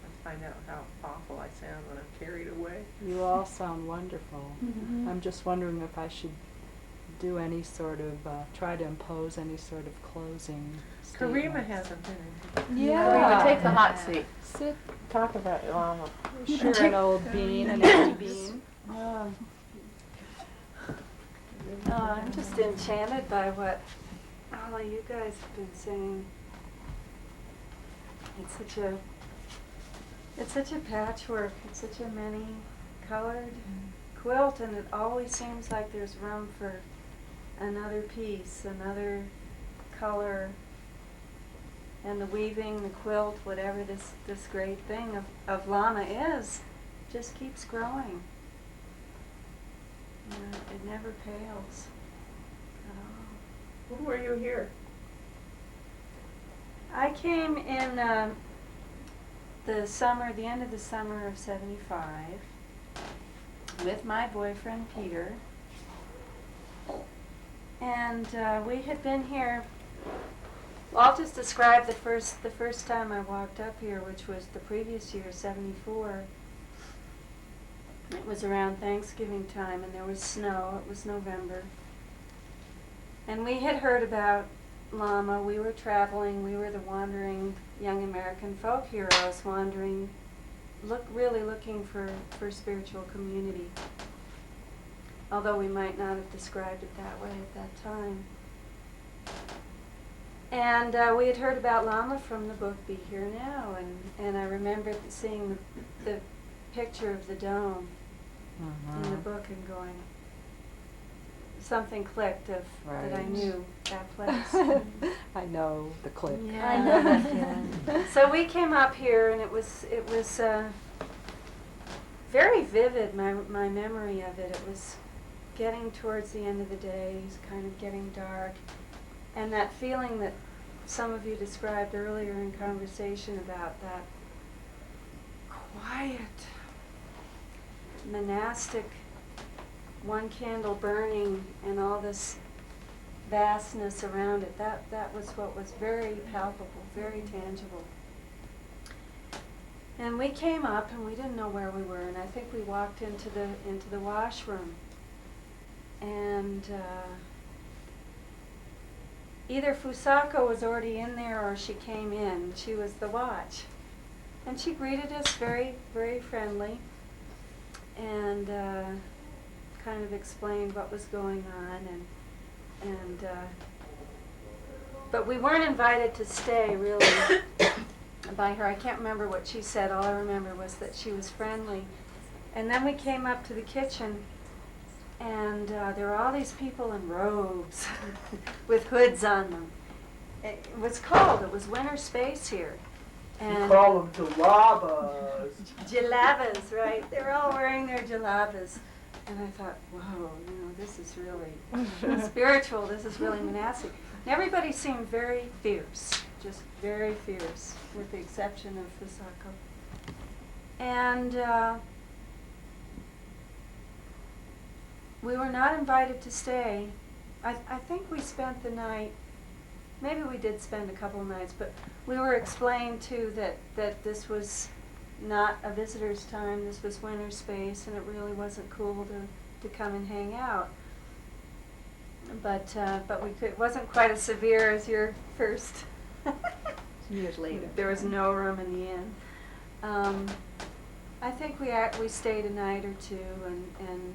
B: Let's find out how awful I sound when I'm carried away.
D: You all sound wonderful.
F: Mhm.
D: I'm just wondering if I should do any sort of, try to impose any sort of closing
B: Karima
D: statements.
B: hasn't been in.
D: Yeah.
B: Karima, take the hot seat.
D: Sit.
B: Talk about Lama.
D: Sure, an old bean, an empty bean.
H: I'm just enchanted by what all of you guys have been saying. It's such a patchwork. It's such a many-colored quilt, and it always seems like there's room for another piece, another color, and the weaving, the quilt, whatever this great thing of Lama is, just keeps growing. It never fails at all.
B: When were you here?
H: I came in the end of the summer of '75 with my boyfriend Peter, and we had been here Well, I'll just describe the first time I walked up here, which was the previous year, '74. It was around Thanksgiving time, and there was snow. It was November. And we had heard about Lama. We were traveling. We were the wandering young American folk heroes, wandering, really looking for spiritual community. Although we might not have described it that way at that time. And we had heard about Lama from the book Be Here Now, and I remember seeing the picture of the dome in the book and going, something clicked that I knew that place.
D: I know the click.
H: Yeah.
E: I know that feeling.
H: So we came up here, and it was very vivid, my memory of it. It was getting towards the end of the day, it was kind of getting dark, and that feeling that some of you described earlier in conversation about that quiet, monastic, one candle burning and all this vastness around it, that was what was very palpable, very tangible. And we came up and we didn't know where we were, and I think we walked into the washroom. And either Fusako was already in there or she came in. She was the watch. And she greeted us very, very friendly and kind of explained what was going on. But we weren't invited to stay, really, by her. I can't remember what she said. All I remember was that she was friendly. And then we came up to the kitchen, and there were all these people in robes with hoods on them. It was cold. It was winter space here. And
I: Call them jalabas.
H: jalabas, right? They were all wearing their jalabas. And I thought, whoa, this is really spiritual. This is really monastic. And everybody seemed very fierce, just very fierce, with the exception of Fusako. And we were not invited to stay. I think we spent the night, maybe we did spend a couple of nights, but we were explained too that this was not a visitor's time, this was winter space, and it really wasn't cool to come and hang out. But it wasn't quite as severe as your first.
D: Years later.
H: There was no room in the inn. I think we stayed a night or two and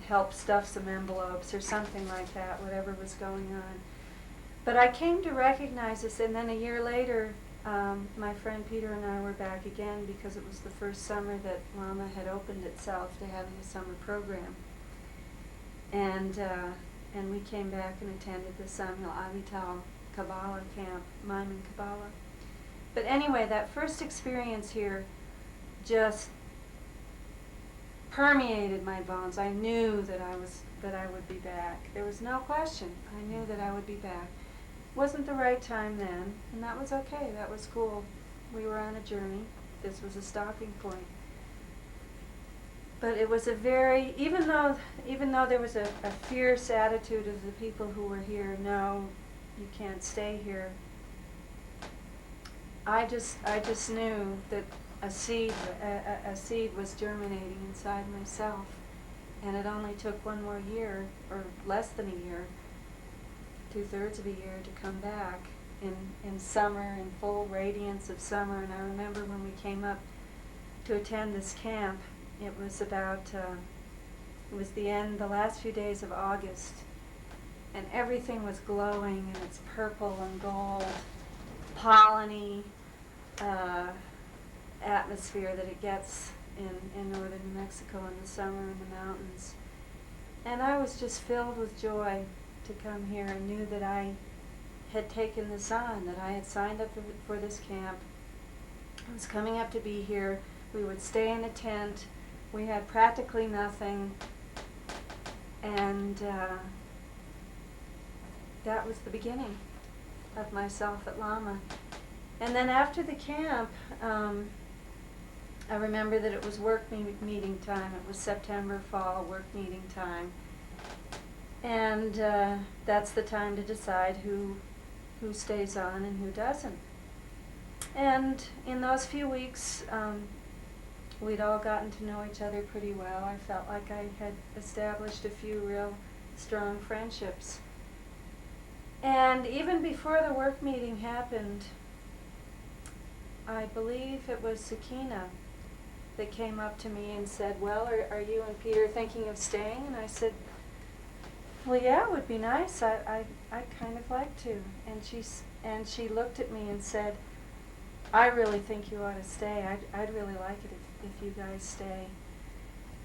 H: helped stuff some envelopes or something like that, whatever was going on. But I came to recognize this, and then a year later, my friend Peter and I were back again because it was the first summer that Lama had opened itself to having a summer program. And we came back and attended the Samuel Avital Kabbalah camp, Maimon Kabbalah. But anyway, that first experience here just permeated my bones. I knew that I would be back. There was no question. I knew that I would be back. Wasn't the right time then, and that was okay. That was cool. We were on a journey. This was a stopping point. But it was a very, even though there was a fierce attitude of the people who were here, no, you can't stay here. I just knew that a seed was germinating inside myself, and it only took one more year, or less than a year, 2/3 of a year, to come back in summer, in full radiance of summer. And I remember when we came up to attend this camp, it was the last few days of August, and everything was glowing, and it's purple and gold, pollen-y atmosphere that it gets in northern New Mexico in the summer in the mountains. And I was just filled with joy to come here and knew that I had taken this on, that I had signed up for this camp. I was coming up to be here. We would stay in a tent. We had practically nothing. And that was the beginning of myself at Lama. And then after the camp, I remember that it was work meeting time. It was September, fall, work meeting time. And that's the time to decide who who stays on and who doesn't. And in those few weeks, we'd all gotten to know each other pretty well. I felt like I had established a few real strong friendships. And even before the work meeting happened, I believe it was Sakina that came up to me and said, well, are you and Peter thinking of staying? And I said, well, yeah, it would be nice. I'd kind of like to. And she looked at me and said, I really think you ought to stay. I'd really like it if you guys stay.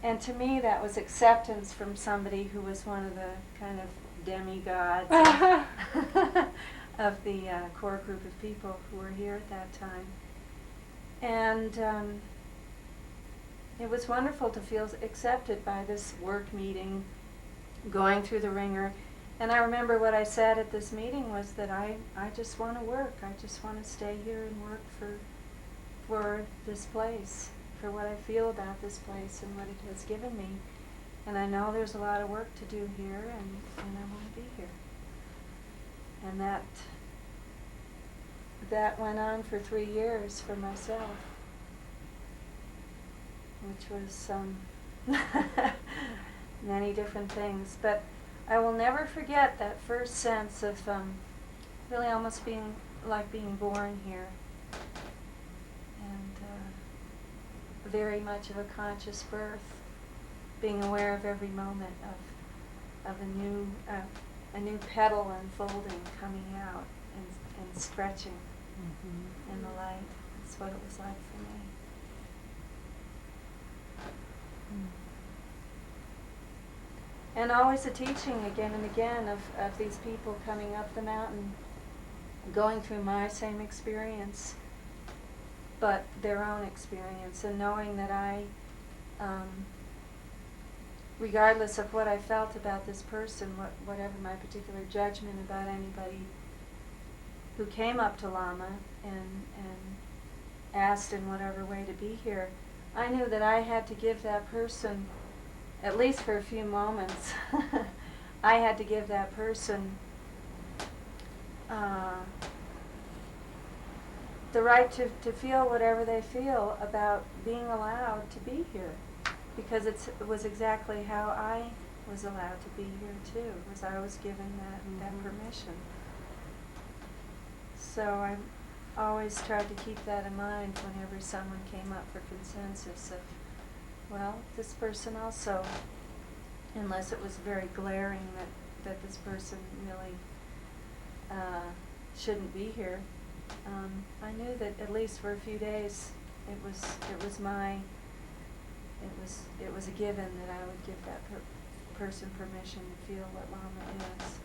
H: And to me, that was acceptance from somebody who was one of the kind of demigods of the core group of people who were here at that time. And it was wonderful to feel accepted by this work meeting, going through the ringer. And I remember what I said at this meeting was that I just want to work. I just want to stay here and work for this place, for what I feel about this place and what it has given me. And I know there's a lot of work to do here, and I want to be here. And that went on for 3 years for myself, which was many different things. But I will never forget that first sense of really almost being like being born here, and very much of a conscious birth, being aware of every moment of a new petal unfolding, coming out and stretching in the light. That's what it was like for me. And always a teaching again and again of these people coming up the mountain, going through my same experience, but their own experience, and knowing that I, regardless of what I felt about this person, whatever my particular judgment about anybody who came up to Lama and asked in whatever way to be here, I knew that I had to give that person, at least for a few moments, I had to give that person the right to feel whatever they feel about being allowed to be here, because it was exactly how I was allowed to be here too, was I was given that permission. So I always tried to keep that in mind whenever someone came up for consensus of, well, this person also, unless it was very glaring that this person really shouldn't be here, I knew that at least for a few days it was a given that I would give that person permission to feel what Lama is.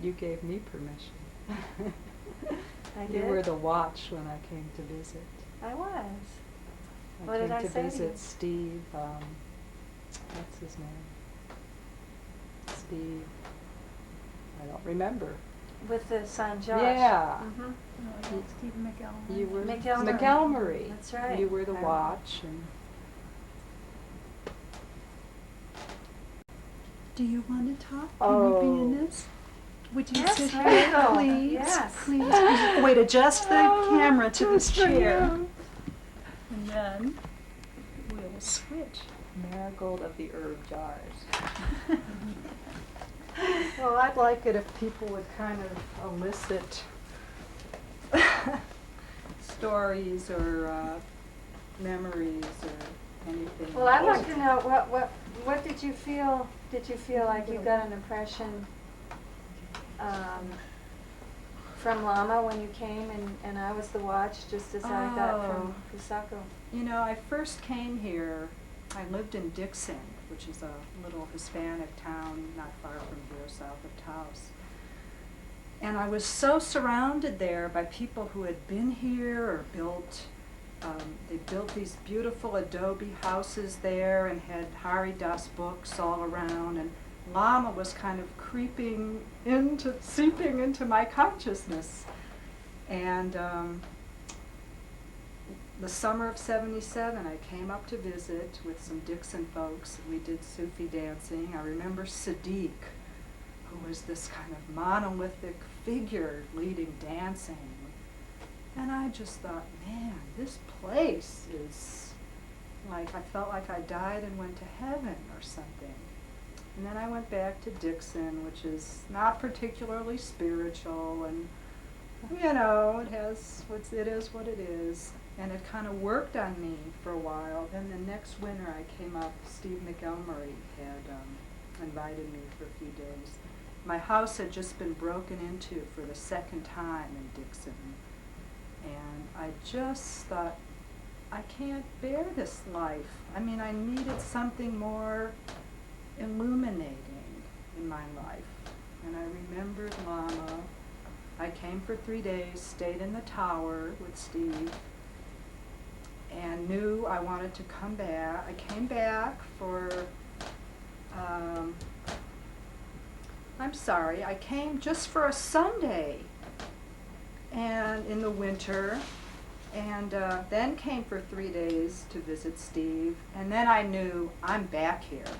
D: You gave me permission.
H: I
D: You
H: did?
D: were the watch when I came to visit.
H: I was.
D: I
H: What
D: came
H: did I
D: to
H: say to you?
D: visit Steve. What's his name? Steve. I don't remember.
H: With the son Josh.
D: Yeah.
H: Mhm.
A: Stephen McElroy.
D: You were
H: McElmurray.
D: McElmurray.
H: That's right.
D: You were the
H: I remember.
D: watch, and
F: Do you want to talk?
D: Oh.
F: Can you be in this? Would you
H: Yes,
F: sit
H: there you
F: here,
H: go.
F: please?
H: Yes.
F: Please. Wait, adjust the camera to this
D: Good for
F: chair.
D: you.
F: And then we'll switch.
D: Marigold of the herb jars. Well, I'd like it if people would kind of elicit stories or memories or anything.
H: Well, I'd like to know what did you feel? Did you feel like you got an impression from Lama when you came and I was the watch, just as I got from Fusako?
F: You know, I first came here, I lived in Dixon, which is a little Hispanic town not far from here, south of Taos. And I was so surrounded there by people who had been here or they built these beautiful adobe houses there and had Haridas books all around, and Lama was kind of seeping into my consciousness. And
D: the summer of '77, I came up to visit with some Dixon folks. We did Sufi dancing. I remember Sadiq, who was this kind of monolithic figure leading dancing. And I just thought, man, this place is like, I felt like I died and went to heaven or something. And then I went back to Dixon, which is not particularly spiritual, and you know, it is what it is. And it kind of worked on me for a while. Then the next winter I came up, Steve McElmurray had invited me for a few days. My house had just been broken into for the second time in Dixon. And I just thought, I can't bear this life. I mean, I needed something more illuminating in my life. And I remembered Lama. I came for 3 days, stayed in the tower with Steve, and knew I wanted to come back. I came back for, I came just for a Sunday and in the winter, and then came for 3 days to visit Steve, and then I knew I'm back here.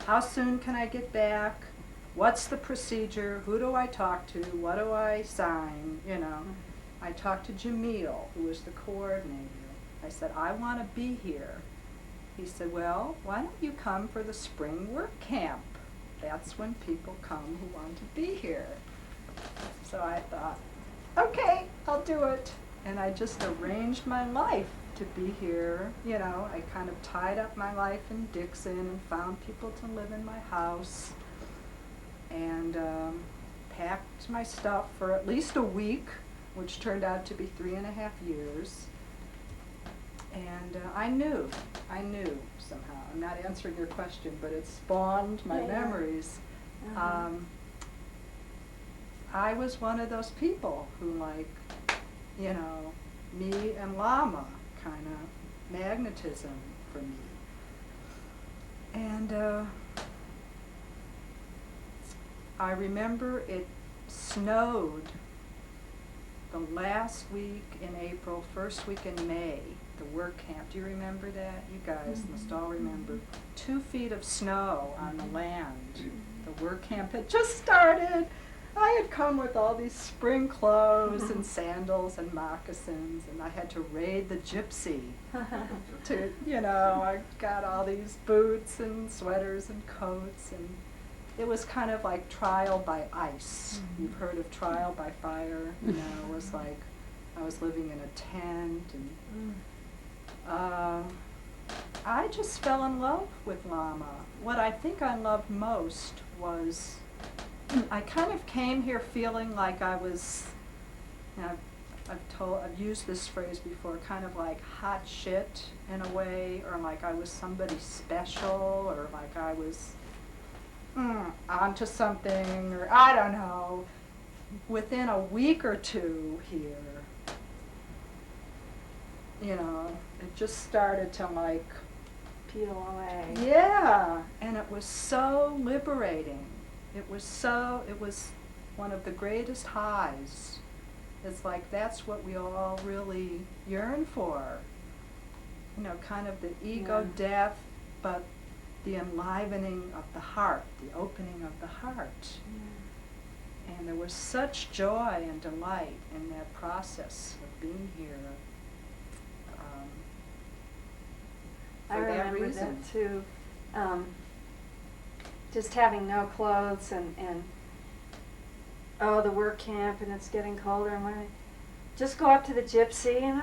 D: How soon can I get back? What's the procedure? Who do I talk to? What do I sign? You know, I talked to Jamil, who was the coordinator. I said, I want to be here. He said, well, why don't you come for the spring work camp? That's when people come who want to be here. So I thought, okay, I'll do it. And I just arranged my life to be here. You know, I kind of tied up my life in Dixon and found people to live in my house, and packed my stuff for at least a week, which turned out to be 3.5 years. And I knew somehow. I'm not answering your question, but it spawned my memories. I was one of those people who, like, you know, me and Lama, kind of magnetism for me. And I remember it snowed the last week in April, first week in May, the work camp. Do you remember that? You guys must all remember. 2 feet of snow on the land. The work camp had just started. I had come with all these spring clothes and sandals and moccasins, and I had to raid the gypsy to, you know, I got all these boots and sweaters and coats, and it was kind of like trial by ice. You've heard of trial by fire, you know, it was like I was living in a tent, and I just fell in love with Lama. What I think I loved most was I kind of came here feeling like I was, you know, I've used this phrase before, kind of like hot shit in a way, or like I was somebody special, or like I was onto something, or I don't know. Within a week or two here, you know, it just started to like
H: Peel away.
D: Yeah, and it was so liberating. It was one of the greatest highs. It's like that's what we all really yearn for. You know, kind of the ego death, but the enlivening of the heart, the opening of the heart. And there was such joy and delight in that process of being here.
H: I
D: For that
H: remember
D: reason.
H: that too. Just having no clothes and the work camp, and it's getting colder, and when I just go up to the gypsy and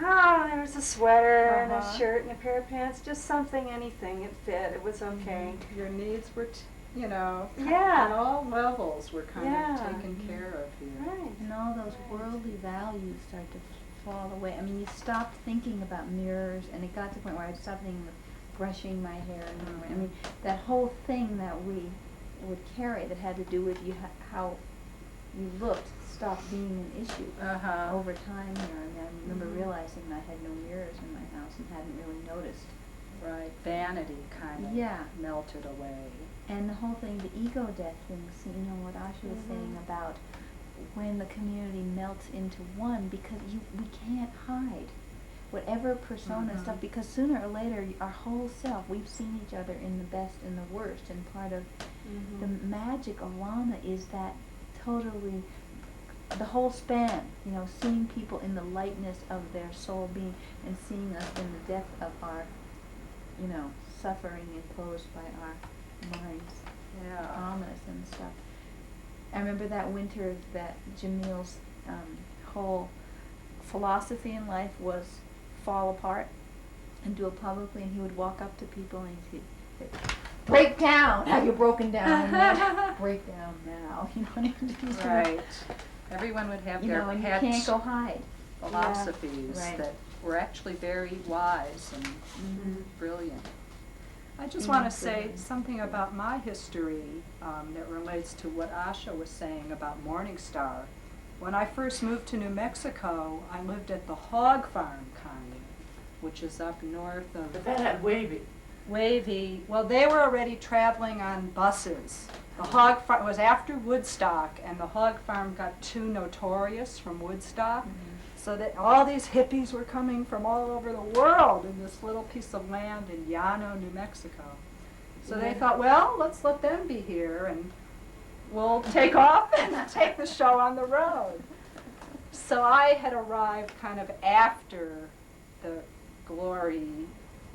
H: there's a sweater and a shirt and a pair of pants, just something, anything, it fit, it was okay.
D: Your needs were, you know,
H: Yeah.
D: on all levels were kind
H: Yeah.
D: of taken care of here.
H: Right.
A: And all those worldly values start to fall away. I mean, you stopped thinking about mirrors, and it got to the point where I stopped thinking of brushing my hair. I mean, that whole thing that we would carry that had to do with you, how you looked, stopped being an issue over time here. I mean, I remember realizing I had no mirrors in my house and hadn't really noticed.
D: Right, vanity kind of melted away.
A: And the whole thing, the ego death thing, so, you know, what Asha was saying about when the community melts into one, because we can't hide. whatever persona and stuff, because sooner or later, our whole self, we've seen each other in the best and the worst, and part of the magic of Lama is that totally, the whole span, you know, seeing people in the lightness of their soul being, and seeing us in the depth of our, you know, suffering imposed by our minds, ominous and stuff. I remember that winter that Jamil's whole philosophy in life was fall apart and do it publicly, and he would walk up to people and he'd say, break down, have you broken down yet? Break down now, you know what I mean?
D: Right. Everyone would have
A: You
D: their
A: know, and you
D: pet
A: can't go hide.
D: philosophies
A: Right.
D: that were actually very wise and brilliant. I just
A: Mhm.
D: want to say something about my history that relates to what Asha was saying about Morningstar. When I first moved to New Mexico, I lived at the Hog Farm commune, which is up north of
B: But that had wavy.
D: Wavy. Well, they were already traveling on buses. The hog farm was after Woodstock, and the hog farm got too notorious from Woodstock, so that all these hippies were coming from all over the world in this little piece of land in Llano, New Mexico. So they thought, well, let's let them be here, and we'll take off and take the show on the road. So I had arrived kind of after the glory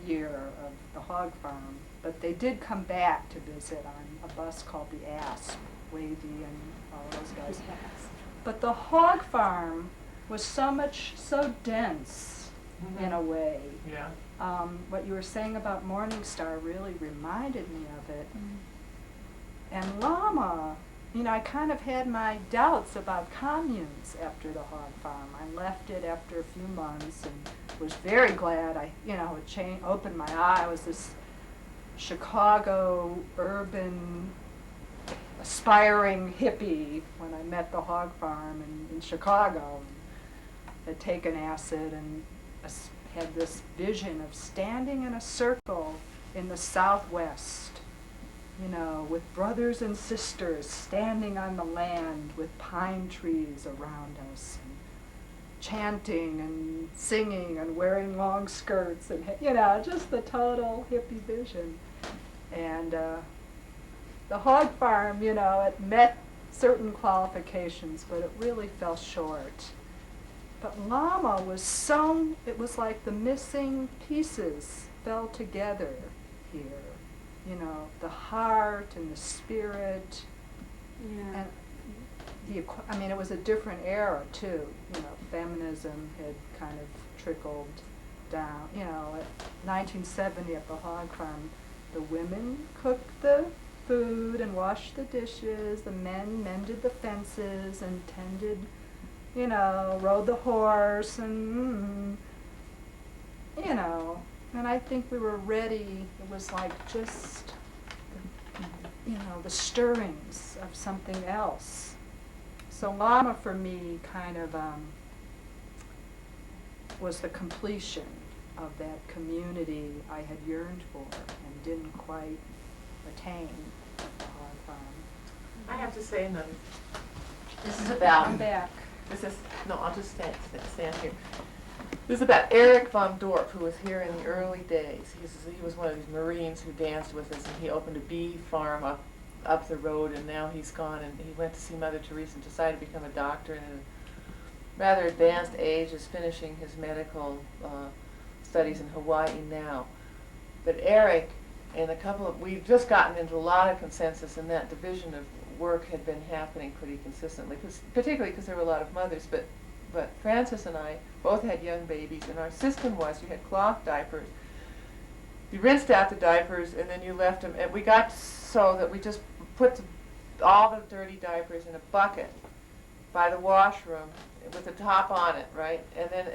D: year of the hog farm, but they did come back to visit on a bus called the Asp, Wavy and all those guys. But the hog farm was so dense in a way.
B: Yeah.
D: What you were saying about Morningstar really reminded me of it. And Lama, you know, I kind of had my doubts about communes after the hog farm. I left it after a few months and was very glad it opened my eye. I was this Chicago urban aspiring hippie when I met the hog farm in Chicago. Had taken acid and had this vision of standing in a circle in the Southwest, you know, with brothers and sisters standing on the land with pine trees around us, and chanting and singing and wearing long skirts, and, you know, just the total hippie vision. And the hog farm, you know, it met certain qualifications, but it really fell short. But Lama was it was like the missing pieces fell together here. You know, the heart and the spirit.
H: Yeah.
D: And it was a different era too. You know, feminism had kind of trickled down. You know, at 1970 at the hog farm, the women cooked the food and washed the dishes. The men mended the fences and tended, you know, rode the horse and, you know, and I think we were ready. It was like just, you know, the stirrings of something else. So Lama for me kind of was the completion of that community I had yearned for and didn't quite attain at the hog farm.
B: I have to say another. This is
D: I'm
B: about.
D: back.
B: I'll just stand here. This is about Eric von Dorp, who was here in the early days. He was one of these Marines who danced with us, and he opened a bee farm up the road, and now he's gone, and he went to see Mother Teresa and decided to become a doctor, and at a rather advanced age is finishing his medical studies in Hawaii now. But Eric and we've just gotten into a lot of consensus, and that division of work had been happening pretty consistently, particularly because there were a lot of mothers, but Frances and I both had young babies, and our system was you had cloth diapers. You rinsed out the diapers, and then you left them, and we got so that we just put all the dirty diapers in a bucket by the washroom with the top on it, right? And then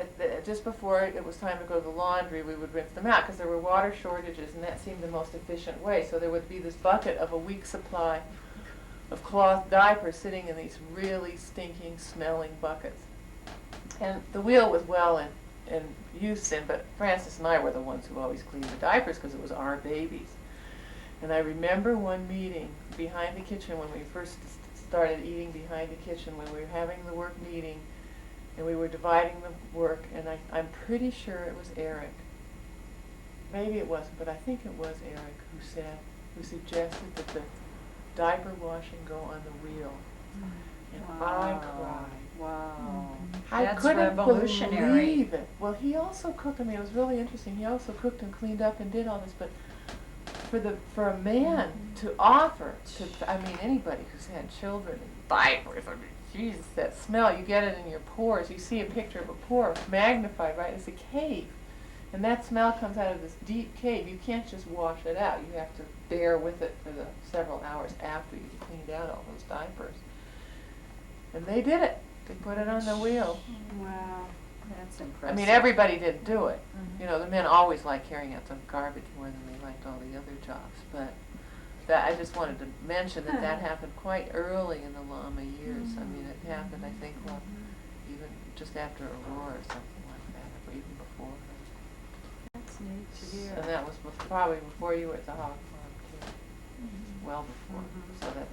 B: just before it was time to go to the laundry, we would rinse them out because there were water shortages, and that seemed the most efficient way. So there would be this bucket of a week's supply of cloth diapers sitting in these really stinking, smelling buckets. And the wheel was well in use then, but Frances and I were the ones who always cleaned the diapers because it was our babies. And I remember one meeting behind the kitchen when we first started eating behind the kitchen, when we were having the work meeting, and we were dividing the work, and I'm pretty sure it was Eric. Maybe it wasn't, but I think it was Eric who suggested that the diaper washing go on the wheel. And I cried.
D: Wow.
B: I
D: That's
B: couldn't
D: revolutionary.
B: believe it. Well, he also cooked. I mean, it was really interesting. He also cooked and cleaned up and did all this. But for a man to offer to, I mean, anybody who's had children and diapers, I mean, Jesus, that smell, you get it in your pores. You see a picture of a pore magnified, right? It's a cave. And that smell comes out of this deep cave. You can't just wash it out. You have to bear with it for the several hours after you've cleaned out all those diapers. And they did it. They put it on the wheel.
D: Wow. That's
B: I
D: impressive.
B: mean, everybody didn't do it. You know, the men always like carrying out the garbage more than they liked all the other jobs. But that I just wanted to mention that that happened quite early in the Lama years. I mean, it happened, I think, well, even just after Aurora or something like that, or even before her.
D: That's neat to hear.
B: And that was probably before you were at the hog farm, too. Well before. So that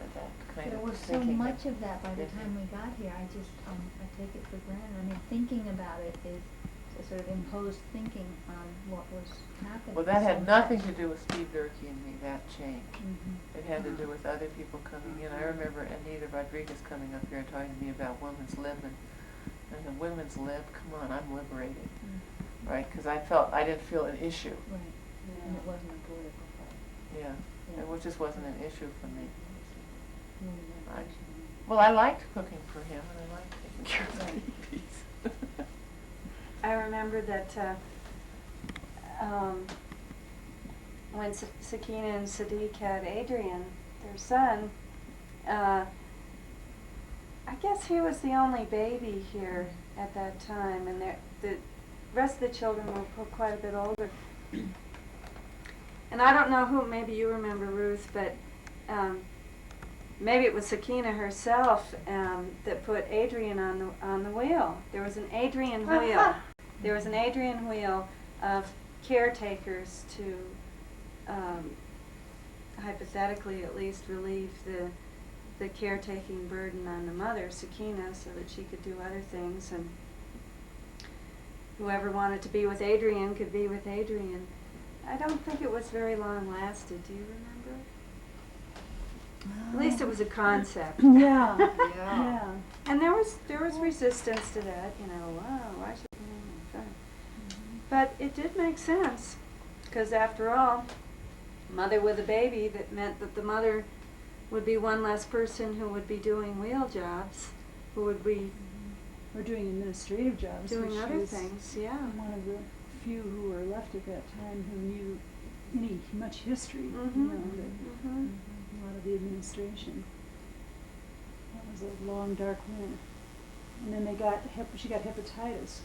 B: kind
A: There
B: of
A: was so
B: thinking
A: much
B: that-
A: of that by the time we got here. I just, I take it for granted. I mean, thinking about it is a sort of imposed thinking on what was happening.
B: Well, that
A: so
B: had nothing
A: much.
B: to do with Steve Durkee and me, that change. It had to do with other people coming in. I remember Anita Rodriguez coming up here and talking to me about women's lib, and I said, women's lib? Come on, I'm liberated. Right? Because I didn't feel an issue.
A: Right, and it wasn't a political fight.
B: Yeah. It just wasn't an issue for me.
A: Really
B: Well, I liked cooking for him, and I liked taking care of the babies.
H: I remember that when Sakina and Sadiq had Adrian, their son, I guess he was the only baby here at that time, and the rest of the children were quite a bit older. And I don't know who, maybe you remember, Ruth, but maybe it was Sakina herself that put Adrian on the wheel. There was an Adrian wheel. There was an Adrian wheel of caretakers to, hypothetically at least, relieve the caretaking burden on the mother, Sakina, so that she could do other things, and whoever wanted to be with Adrian could be with Adrian. I don't think it was very long lasted. Do you remember? At least it was a concept.
F: Yeah.
D: Yeah.
F: Yeah.
H: And there was resistance to that, you know, wow, why should but it did make sense, because after all, mother with a baby, that meant that the mother would be one less person who would be doing wheel jobs, who would be
F: We're doing administrative jobs.
H: doing
F: which
H: other
F: was
H: things, yeah.
F: One of the few who were left at that time who knew much history,
H: Mhm.
F: you know, a lot of the administration. That was a long, dark winter. And then she got hepatitis.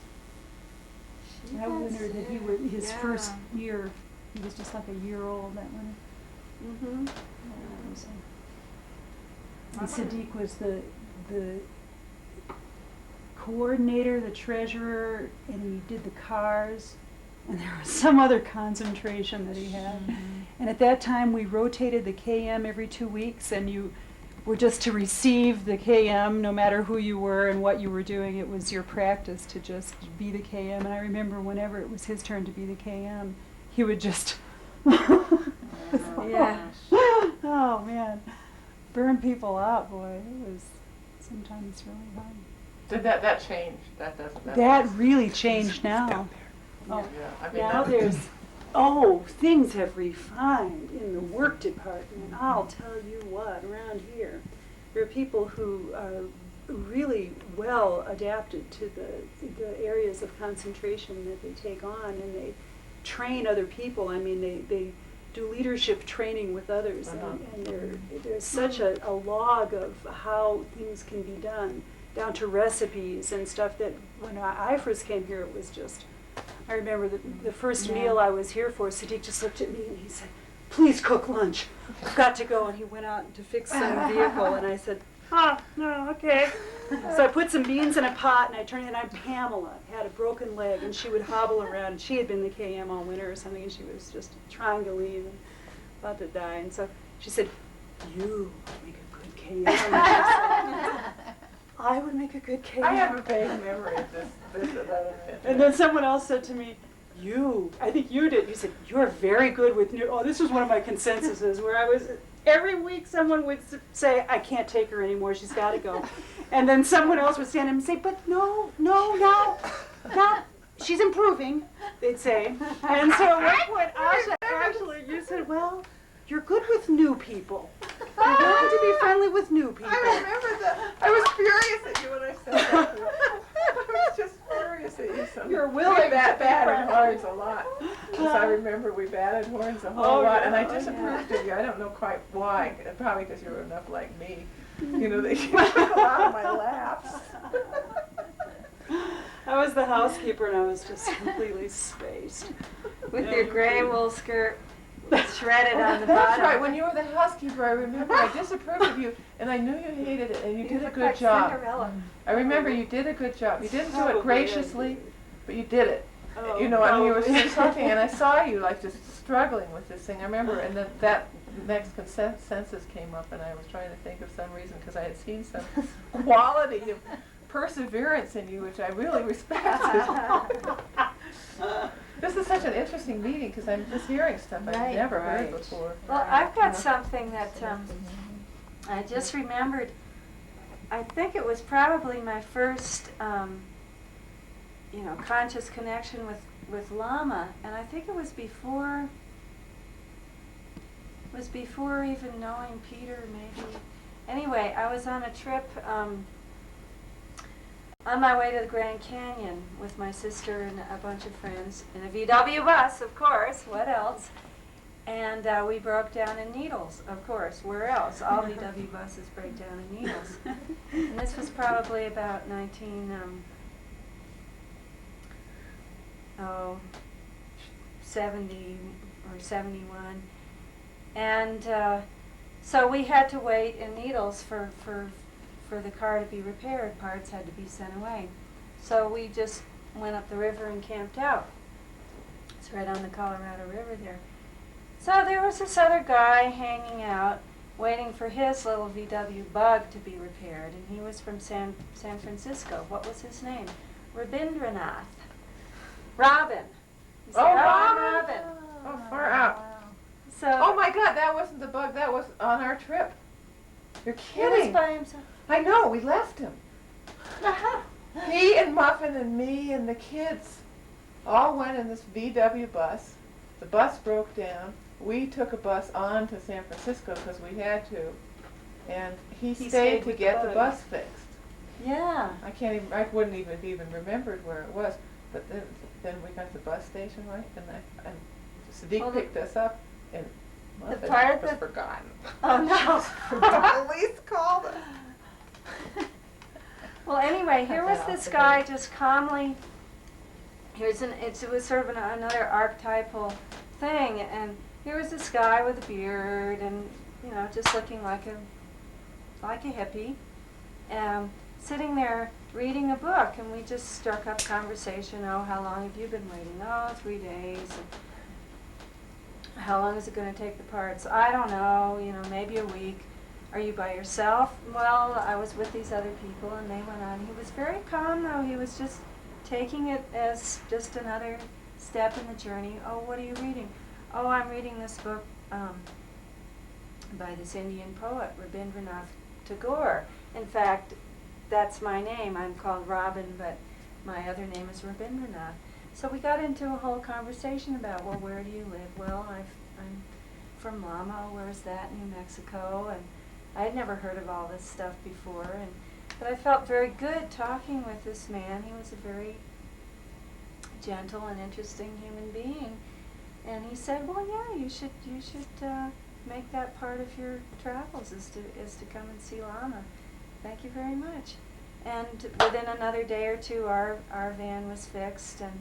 F: That winter that his first year, he was just like a year old that winter.
H: Mm-hmm.
F: And Sadiq was the coordinator, the treasurer, and he did the cars. And there was some other concentration that he had. And at that time, we rotated the KM every 2 weeks, and you were just to receive the KM, no matter who you were and what you were doing. It was your practice to just be the KM. And I remember whenever it was his turn to be the KM, he would just,
H: Yeah.
F: oh man, burn people out, boy. It was sometimes really hard.
B: Did that change? That doesn't.
F: That really changed now. Oh,
B: Yeah, I mean,
F: now things have refined in the work department. I'll tell you what, around here, there are people who are really well adapted to the areas of concentration that they take on, and they train other people. I mean, they do leadership training with others, and there's such a log of how things can be done, down to recipes and stuff, that when I first came here, it was just, I remember the first meal I was here for, Sadiq just looked at me and he said, "Please cook lunch. I've got to go." And he went out to fix some vehicle, and I said, no, okay. So I put some beans in a pot, and I turned it on. Pamela had a broken leg, and she would hobble around. She had been the KM all winter or something, and she was just trying to leave and about to die. And so she said, "You make a good KM." And I said, I would make a good cake.
B: I have a vague memory of this at that event.
F: And then someone else said to me, I think you did, you said, you're very good with new, this was one of my consensuses where I was, every week someone would say, I can't take her anymore, she's gotta go. And then someone else would stand up and say, but no, she's improving, they'd say. And so at one point, Asha, actually, you said, well, you're good with new people. You're willing to be friendly with new people.
B: I remember that. I was furious at you when I said that. I was just furious at you.
F: You're willing to
B: batted horns a lot. Because I remember we batted horns a whole lot, and I disapproved of you. I don't know quite why. Probably because you were enough like me. You know, they took a lot of my laughs.
F: I was the housekeeper and I was just completely spaced.
H: With your gray wool skirt shredded on the bottom.
B: That's right. When you were the housekeeper, I remember I disapproved of you, and I knew you hated it, and you did a good job.
H: Cinderella.
B: I remember you did a good job. You didn't do it
F: Probably
B: graciously, but you did it.
F: Oh,
B: You know, I mean, you were
F: probably.
B: just talking, and I saw you like just struggling with this thing. I remember, and then that next consensus came up, and I was trying to think of some reason because I had seen some quality of perseverance in you, which I really respected. This is such an interesting meeting because I'm just hearing stuff I've
A: Right,
B: never heard
F: right.
B: before.
H: Well, I've got something that I just remembered. I think it was probably my first, conscious connection with Lama, and I think it was before even knowing Peter, maybe. Anyway, I was on a trip on my way to the Grand Canyon with my sister and a bunch of friends in a VW bus, of course. What else? And we broke down in Needles, of course. Where else? All VW buses break down in Needles. And this was probably about 1970 or 71. And so we had to wait in Needles for the car to be repaired. Parts had to be sent away. So we just went up the river and camped out. It's right on the Colorado River there. So there was this other guy hanging out, waiting for his little VW Bug to be repaired, and he was from San Francisco. What was his name? Rabindranath. Robin. He said, Robin.
B: Oh, far out.
H: So
B: Oh my God, that wasn't the bug. That was on our trip. You're
H: he was
B: kidding.
H: by himself.
B: I know, we left him. He and Muffin and me and the kids all went in this VW bus. The bus broke down. We took a bus on to San Francisco because we had to. And he
H: He
B: stayed
H: stayed
B: to
H: with
B: get
H: the
B: the
H: bug.
B: bus fixed.
H: Yeah.
B: I wouldn't even remembered where it was. But then we got to the bus station, right? And Sadiq
H: Well,
B: picked us up, and Muffin
H: part
B: was
H: that-
B: forgotten.
H: Oh no.
B: The police called us.
H: Well, anyway, here was this guy just calmly. It was sort of another archetypal thing, and here was this guy with a beard and just looking like a hippie, sitting there reading a book, and we just struck up conversation. Oh, how long have you been waiting? Oh, 3 days. And how long is it going to take the parts? I don't know. Maybe a week. Are you by yourself? Well, I was with these other people, and they went on. He was very calm, though. He was just taking it as just another step in the journey. Oh, what are you reading? Oh, I'm reading this book by this Indian poet, Rabindranath Tagore. In fact, that's my name. I'm called Robin, but my other name is Rabindranath. So we got into a whole conversation about, well, where do you live? Well, I'm from Lama. Where's that? New Mexico. And I had never heard of all this stuff before, but I felt very good talking with this man. He was a very gentle and interesting human being, and he said, "Well, yeah, you should make that part of your travels is to come and see Lama. Thank you very much." And within another day or two, our van was fixed, and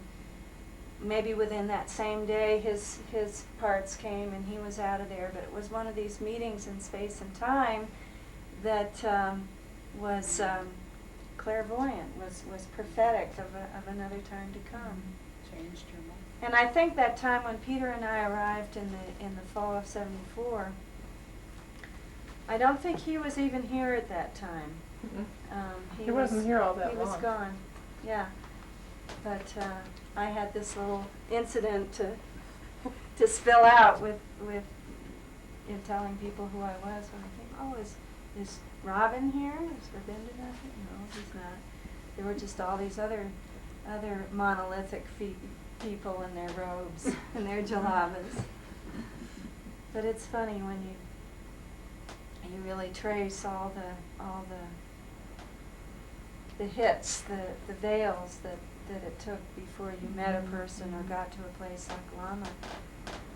H: maybe within that same day, his parts came and he was out of there. But it was one of these meetings in space and time that was clairvoyant, was prophetic of another time to come.
F: Changed your mind.
H: And I think that time when Peter and I arrived in the fall of '74, I don't think he was even here at that time.
B: He wasn't here all that
H: He
B: long.
H: was gone, yeah. But I had this little incident to spill out with in telling people who I was when I came. Oh, is Robin here? Is Rabinda here? No, he's not. There were just all these other monolithic people in their robes and their jalabas. But it's funny when you really trace all the hits, the veils that it took before you met a person or got to a place like Lama.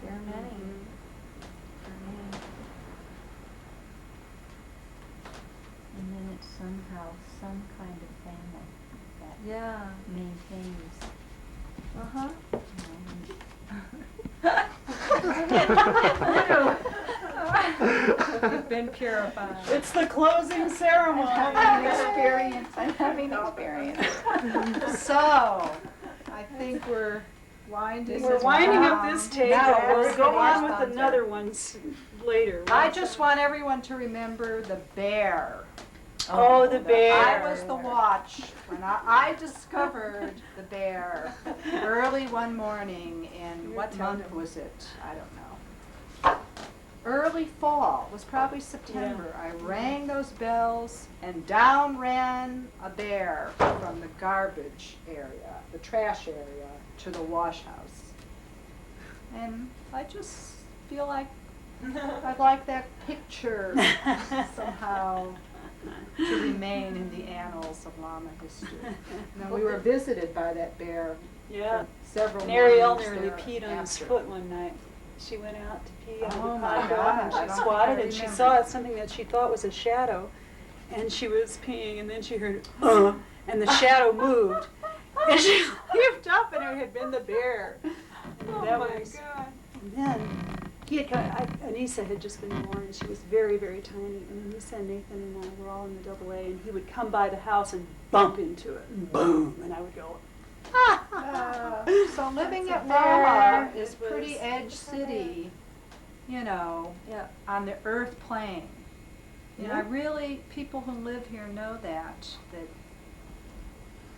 H: There are many for me.
A: And then it's somehow some kind of family that
H: Yeah.
A: maintains.
H: Uh-huh.
D: You've been purified.
F: It's the closing ceremony.
A: I'm having experience. I'm having experience.
D: So, I think we're winding.
F: We're winding up
D: down.
F: this table.
D: Now
F: We'll
D: we're
F: go on
D: finished.
F: with another ones later.
D: I just want everyone to remember the bear.
F: Oh, the bear.
D: I was the watch when I discovered the bear early one morning in, what month was it? I don't know. Early fall, it was probably September. I rang those bells and down ran a bear from the garbage area, the trash area, to the wash house. And I just feel like I'd like that picture somehow to remain in the annals of Lama history. And then we were visited by that bear
F: Yeah.
D: for several
F: And Ariel
D: mornings
F: nearly
D: thereafter.
F: peed on his foot one night. She went out to pee under
D: Oh
F: the
D: my
F: condo
D: gosh,
F: and
D: I
F: she
D: don't
F: squatted
D: think I
F: and she
D: remember.
F: saw something that she thought was a shadow. And she was peeing and then she heard, and the shadow moved. And she leaped up and it had been the bear.
H: Oh
F: That
H: my
F: was-
H: God.
F: And then he had Anissa had just been born and she was very, very tiny. And Anissa and Nathan and I were all in the AA and he would come by the house and bump into it. And boom! And I would go,
D: So living at
H: That's a
D: Lama
H: bear.
D: is
F: It was-
D: pretty edge city, you know,
H: Yeah.
D: on the earth plane. You know, I really, people who live here know that,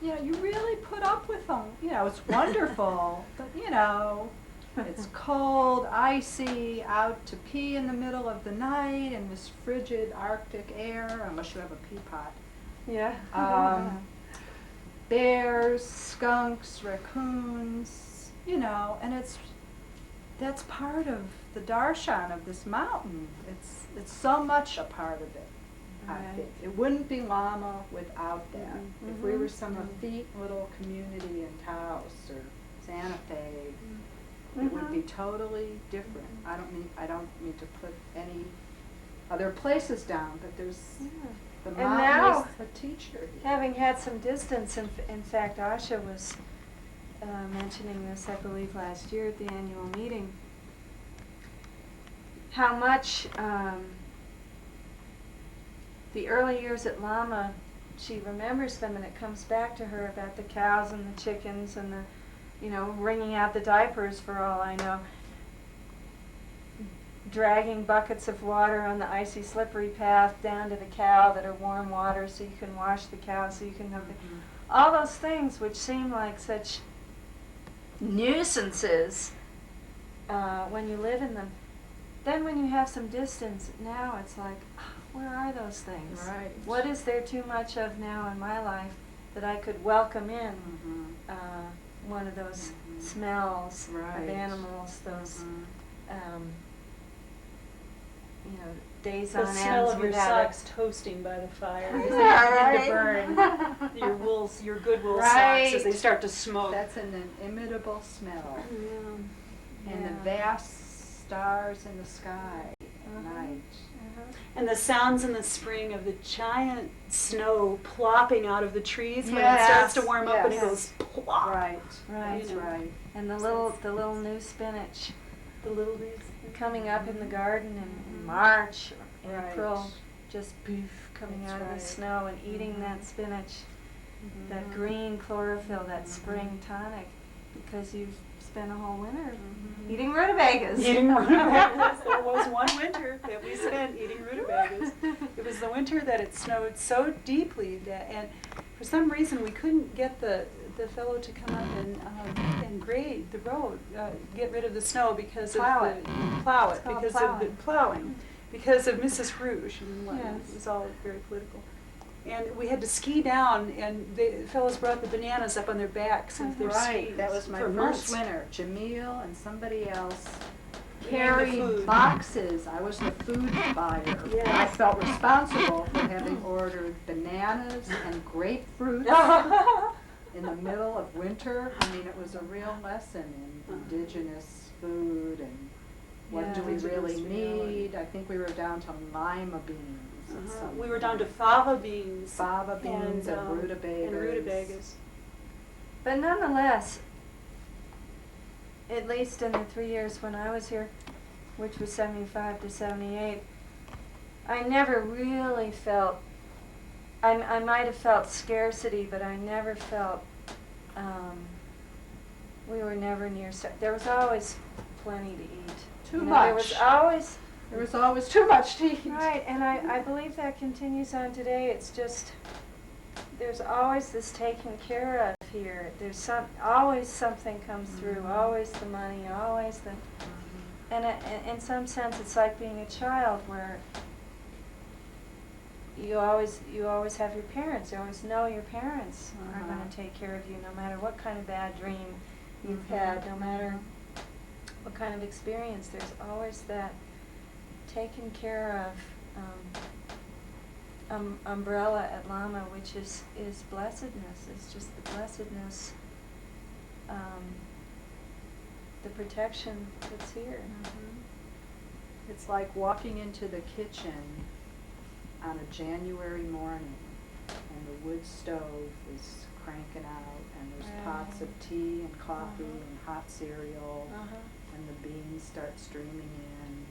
D: you know, you really put up with them. You know, it's wonderful, but you know, it's cold, icy, out to pee in the middle of the night in this frigid Arctic air, unless you have a pea pot.
H: Yeah.
D: Bears, skunks, raccoons, you know, and that's part of the darshan of this mountain. It's so much a part of it, I
H: Right.
D: think. It wouldn't be Lama without that. If we were some
H: Mhm.
D: effete little community in Taos or Santa Fe, it would be totally different. I don't mean to put any other places down, but there's the
H: And
D: mountain
H: now,
D: is a teacher here.
H: having had some distance, in fact, Asha was mentioning this, I believe, last year at the annual meeting, how much the early years at Lama, she remembers them and it comes back to her about the cows and the chickens and the, you know, wringing out the diapers for all I know. Dragging buckets of water on the icy, slippery path down to the cow that are warm water so you can wash the cow, so you can have the... All those things which seem like such nuisances when you live in them. Then when you have some distance, now it's like, where are those things?
D: Right.
H: What is there too much of now in my life that I could welcome in? One of those smells
D: Right.
H: of animals, those you know, days
F: the
H: on
F: smell
H: ends
F: of your
H: without
F: socks toasting by the fire.
H: Yeah,
F: Begin to
H: right.
F: burn your your good wool
D: Right.
F: socks as they start to smoke.
D: That's an inimitable smell. And the
H: Yeah.
D: vast stars in the sky at night.
F: And the sounds in the spring of the giant snow plopping out of the trees when it
D: Yes,
F: starts to warm up and it
D: yes.
F: goes plop.
D: Right,
H: Right.
D: that's right.
H: And the little new spinach
F: The little leaves.
H: coming up in the garden in March or
D: Right.
H: April, just poof, coming
D: That's
H: out of
D: right.
H: the snow and eating that spinach, that green chlorophyll, that spring tonic, because you've spent a whole winter eating rutabagas.
F: Eating rutabagas. There was one winter that we spent eating rutabagas. It was was the winter that it snowed so deeply that, and for some reason we couldn't get the fellow to come up and grade the road, get rid of the snow because
D: Plow
F: of
D: it.
F: the plow it
D: It's called
F: because of the plowing, because of Mrs. Rouge and what,
D: Yes.
F: it was all very political. And we had to ski down, and the fellows brought the bananas up on their backs of their skis.
D: That was my
F: for
D: first
F: months.
D: winter. Jamil and somebody else
F: We made the
D: carried
F: food.
D: boxes. I was the food buyer.
F: Yes.
D: I felt responsible for having ordered bananas and grapefruit in the middle of winter. I mean, it was a real lesson in indigenous food and what do we
F: Yeah.
D: really
F: Indigenous
D: need. I think we were down to lima beans. at some
F: We were down to
D: point.
F: fava beans.
D: fava beans and rutabagas.
F: And rutabagas.
H: But nonetheless, at least in the 3 years when I was here, which was 75 to 78, I never really felt, I might have felt scarcity, but I never felt, we were never near, there was always plenty to eat.
D: Too
H: You know,
D: much.
H: There was always,
D: There was always too much to eat.
H: right, and I believe that continues on today. It's just, there's always this taken care of here. There's always something comes through, always the money, always the, and in some sense it's like being a child where you always have your parents. You always know your parents are going to take care of you no matter what kind of bad dream you've had, no matter what kind of experience. There's always that taken care of umbrella at Lama, which is blessedness. It's just the blessedness, the protection that's here.
D: It's like walking into the kitchen on a January morning and the wood stove is cranking out and there's pots of tea and coffee and hot cereal and the beans start streaming in.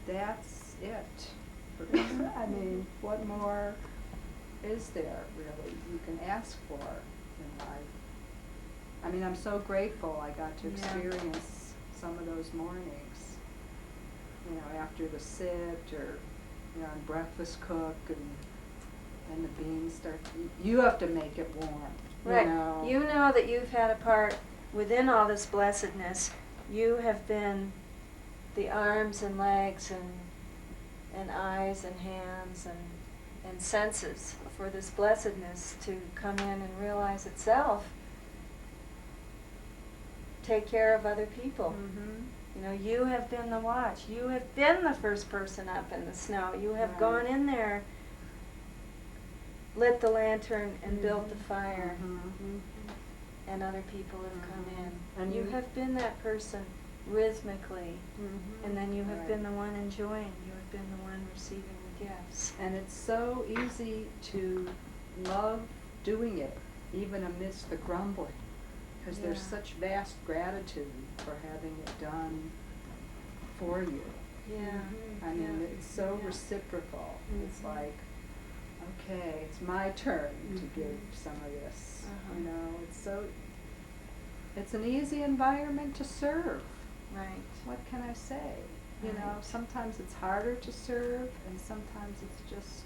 D: That's it. I mean, what more is there really you can ask for in life? I mean, I'm so grateful I got to experience some of those mornings, you know, after the sit or, you know, and breakfast cook and the beans start, you have to make it warm,
H: Right.
D: you know.
H: You know that you've had a part within all this blessedness. You have been the arms and legs and eyes and hands and senses for this blessedness to come in and realize itself. Take care of other people. You know, you have been the watch. You have been the first person up in the snow. You have gone in there, lit the lantern and built the fire, and other people have come in.
D: And
H: you
D: you-
H: have been that person rhythmically, and then you have been the one enjoying. You have been the one receiving the gifts.
D: And it's so easy to love doing it, even amidst the grumbling, because there's
H: Yeah.
D: such vast gratitude for having it done for you.
H: Yeah.
D: I mean,
H: Yeah.
D: it's so reciprocal. It's
H: Mhm.
D: like, okay, it's my turn to give some of this. You know, it's an easy environment to serve.
H: Right.
D: What can I say? You know,
H: Right.
D: sometimes it's harder to serve, and sometimes it's just,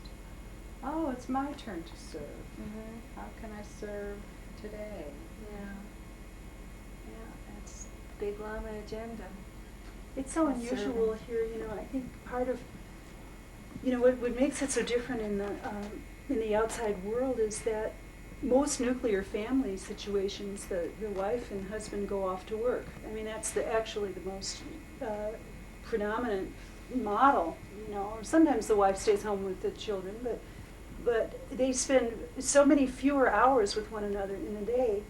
D: oh, it's my turn to serve. How can I serve today?
H: Yeah. Yeah, that's the big Lama agenda.
F: It's so
H: And
F: unusual
H: serving.
F: here, you know, I think part of, you know, what makes it so different in the outside world is that most nuclear family situations, the wife and husband go off to work. I mean, that's actually the most predominant model, you know, or sometimes the wife stays home with the children, but they spend so many fewer hours with one another in a day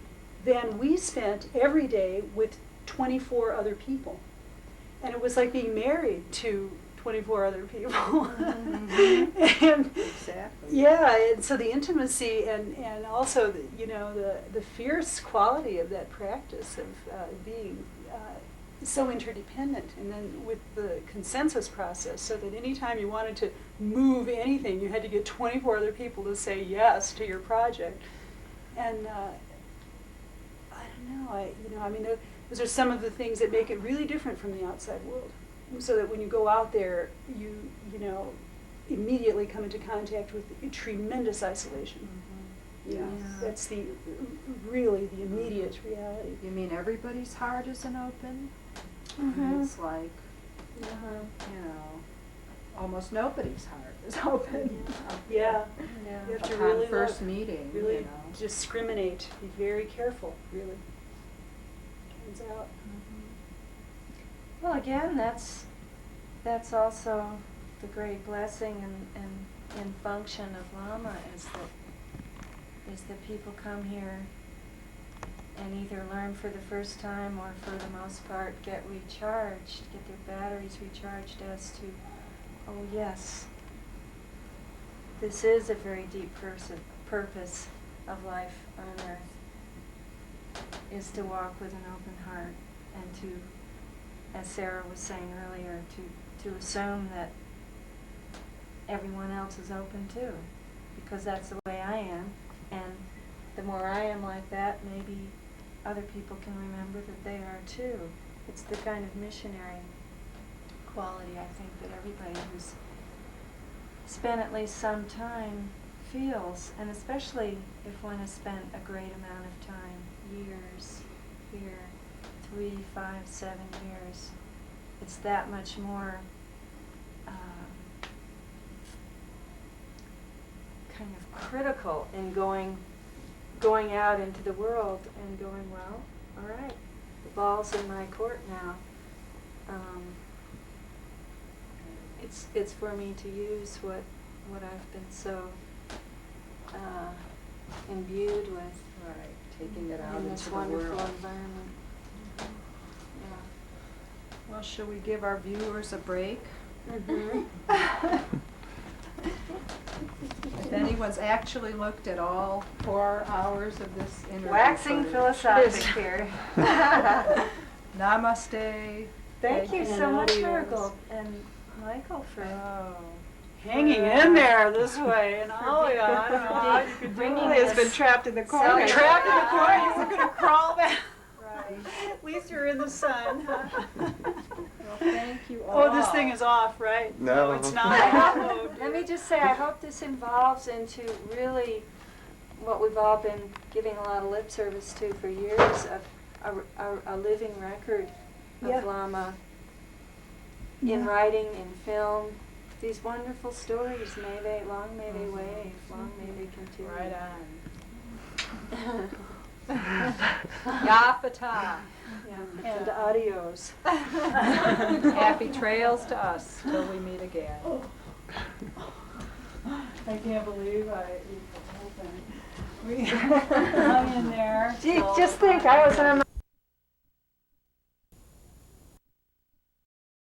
F: than we spent every day with 24 other people. And it was like being married to 24 other people. And
D: Exactly.
F: yeah, and so the intimacy and also the, you know, the fierce quality of that practice of being so interdependent, and then with the consensus process, so that anytime you wanted to move anything, you had to get 24 other people to say yes to your project. And I don't know, I mean, those are some of the things that make it really different from the outside world. so that when you go out there, you know, immediately come into contact with tremendous isolation.
D: Yeah.
F: That's really the immediate reality.
D: You mean everybody's heart isn't open?
E: Mhm.
D: It's like, you know, almost nobody's heart is open.
F: Yeah.
D: Yeah.
F: You have to
D: Upon
F: really
D: first
F: look,
D: meeting,
F: really
D: you know.
F: discriminate, be very careful, really. Turns out.
H: Well, again, that's also the great blessing and function of Lama is that people come here and either learn for the first time or for the most part get recharged, get their batteries recharged as to, oh yes, this is a very deep purpose of life on earth, is to walk with an open heart and to, as Sara was saying earlier, to assume that everyone else is open too, because that's the way I am, and the more I am like that, maybe other people can remember that they are too. It's the kind of missionary quality, I think, that everybody who's spent at least some time feels, and especially if one has spent a great amount of time, years here, 3, 5, 7 years, it's that much more kind of critical in going out into the world and going, well, all right, the ball's in my court now. It's for me to use what I've been so imbued with.
D: Right, taking it out
H: in
D: into
H: this
D: the
H: wonderful
D: world.
H: environment. Yeah.
D: Well, shall we give our viewers a break? If anyone's actually looked at all 4 hours of this interview
H: Waxing
D: footage.
H: philosophic here.
D: Namaste.
H: Thank you
F: And
H: so much,
F: adios.
H: Marigold and Michael, for
F: Hanging in there this way, and oh yeah, I don't know how you could do
H: bringing
F: it.
H: us
F: It's been trapped in the corner.
H: so-
F: Trapped in the corner, you're gonna crawl back.
D: Right.
F: At least you're in the sun.
D: Well, thank you all.
F: Oh, this thing is off, right?
C: No.
F: It's not.
H: I hope, let me just say, I hope this evolves into really what we've all been giving a lot of lip service to for years, of a living record of
F: Yeah.
H: Lama in writing, in film. These wonderful stories, may they wave, long may they continue.
D: Right on. Yapata.
F: And adios.
D: Happy trails to us till we meet again.
F: I can't believe we hung in there.
H: Gee, just think, I was on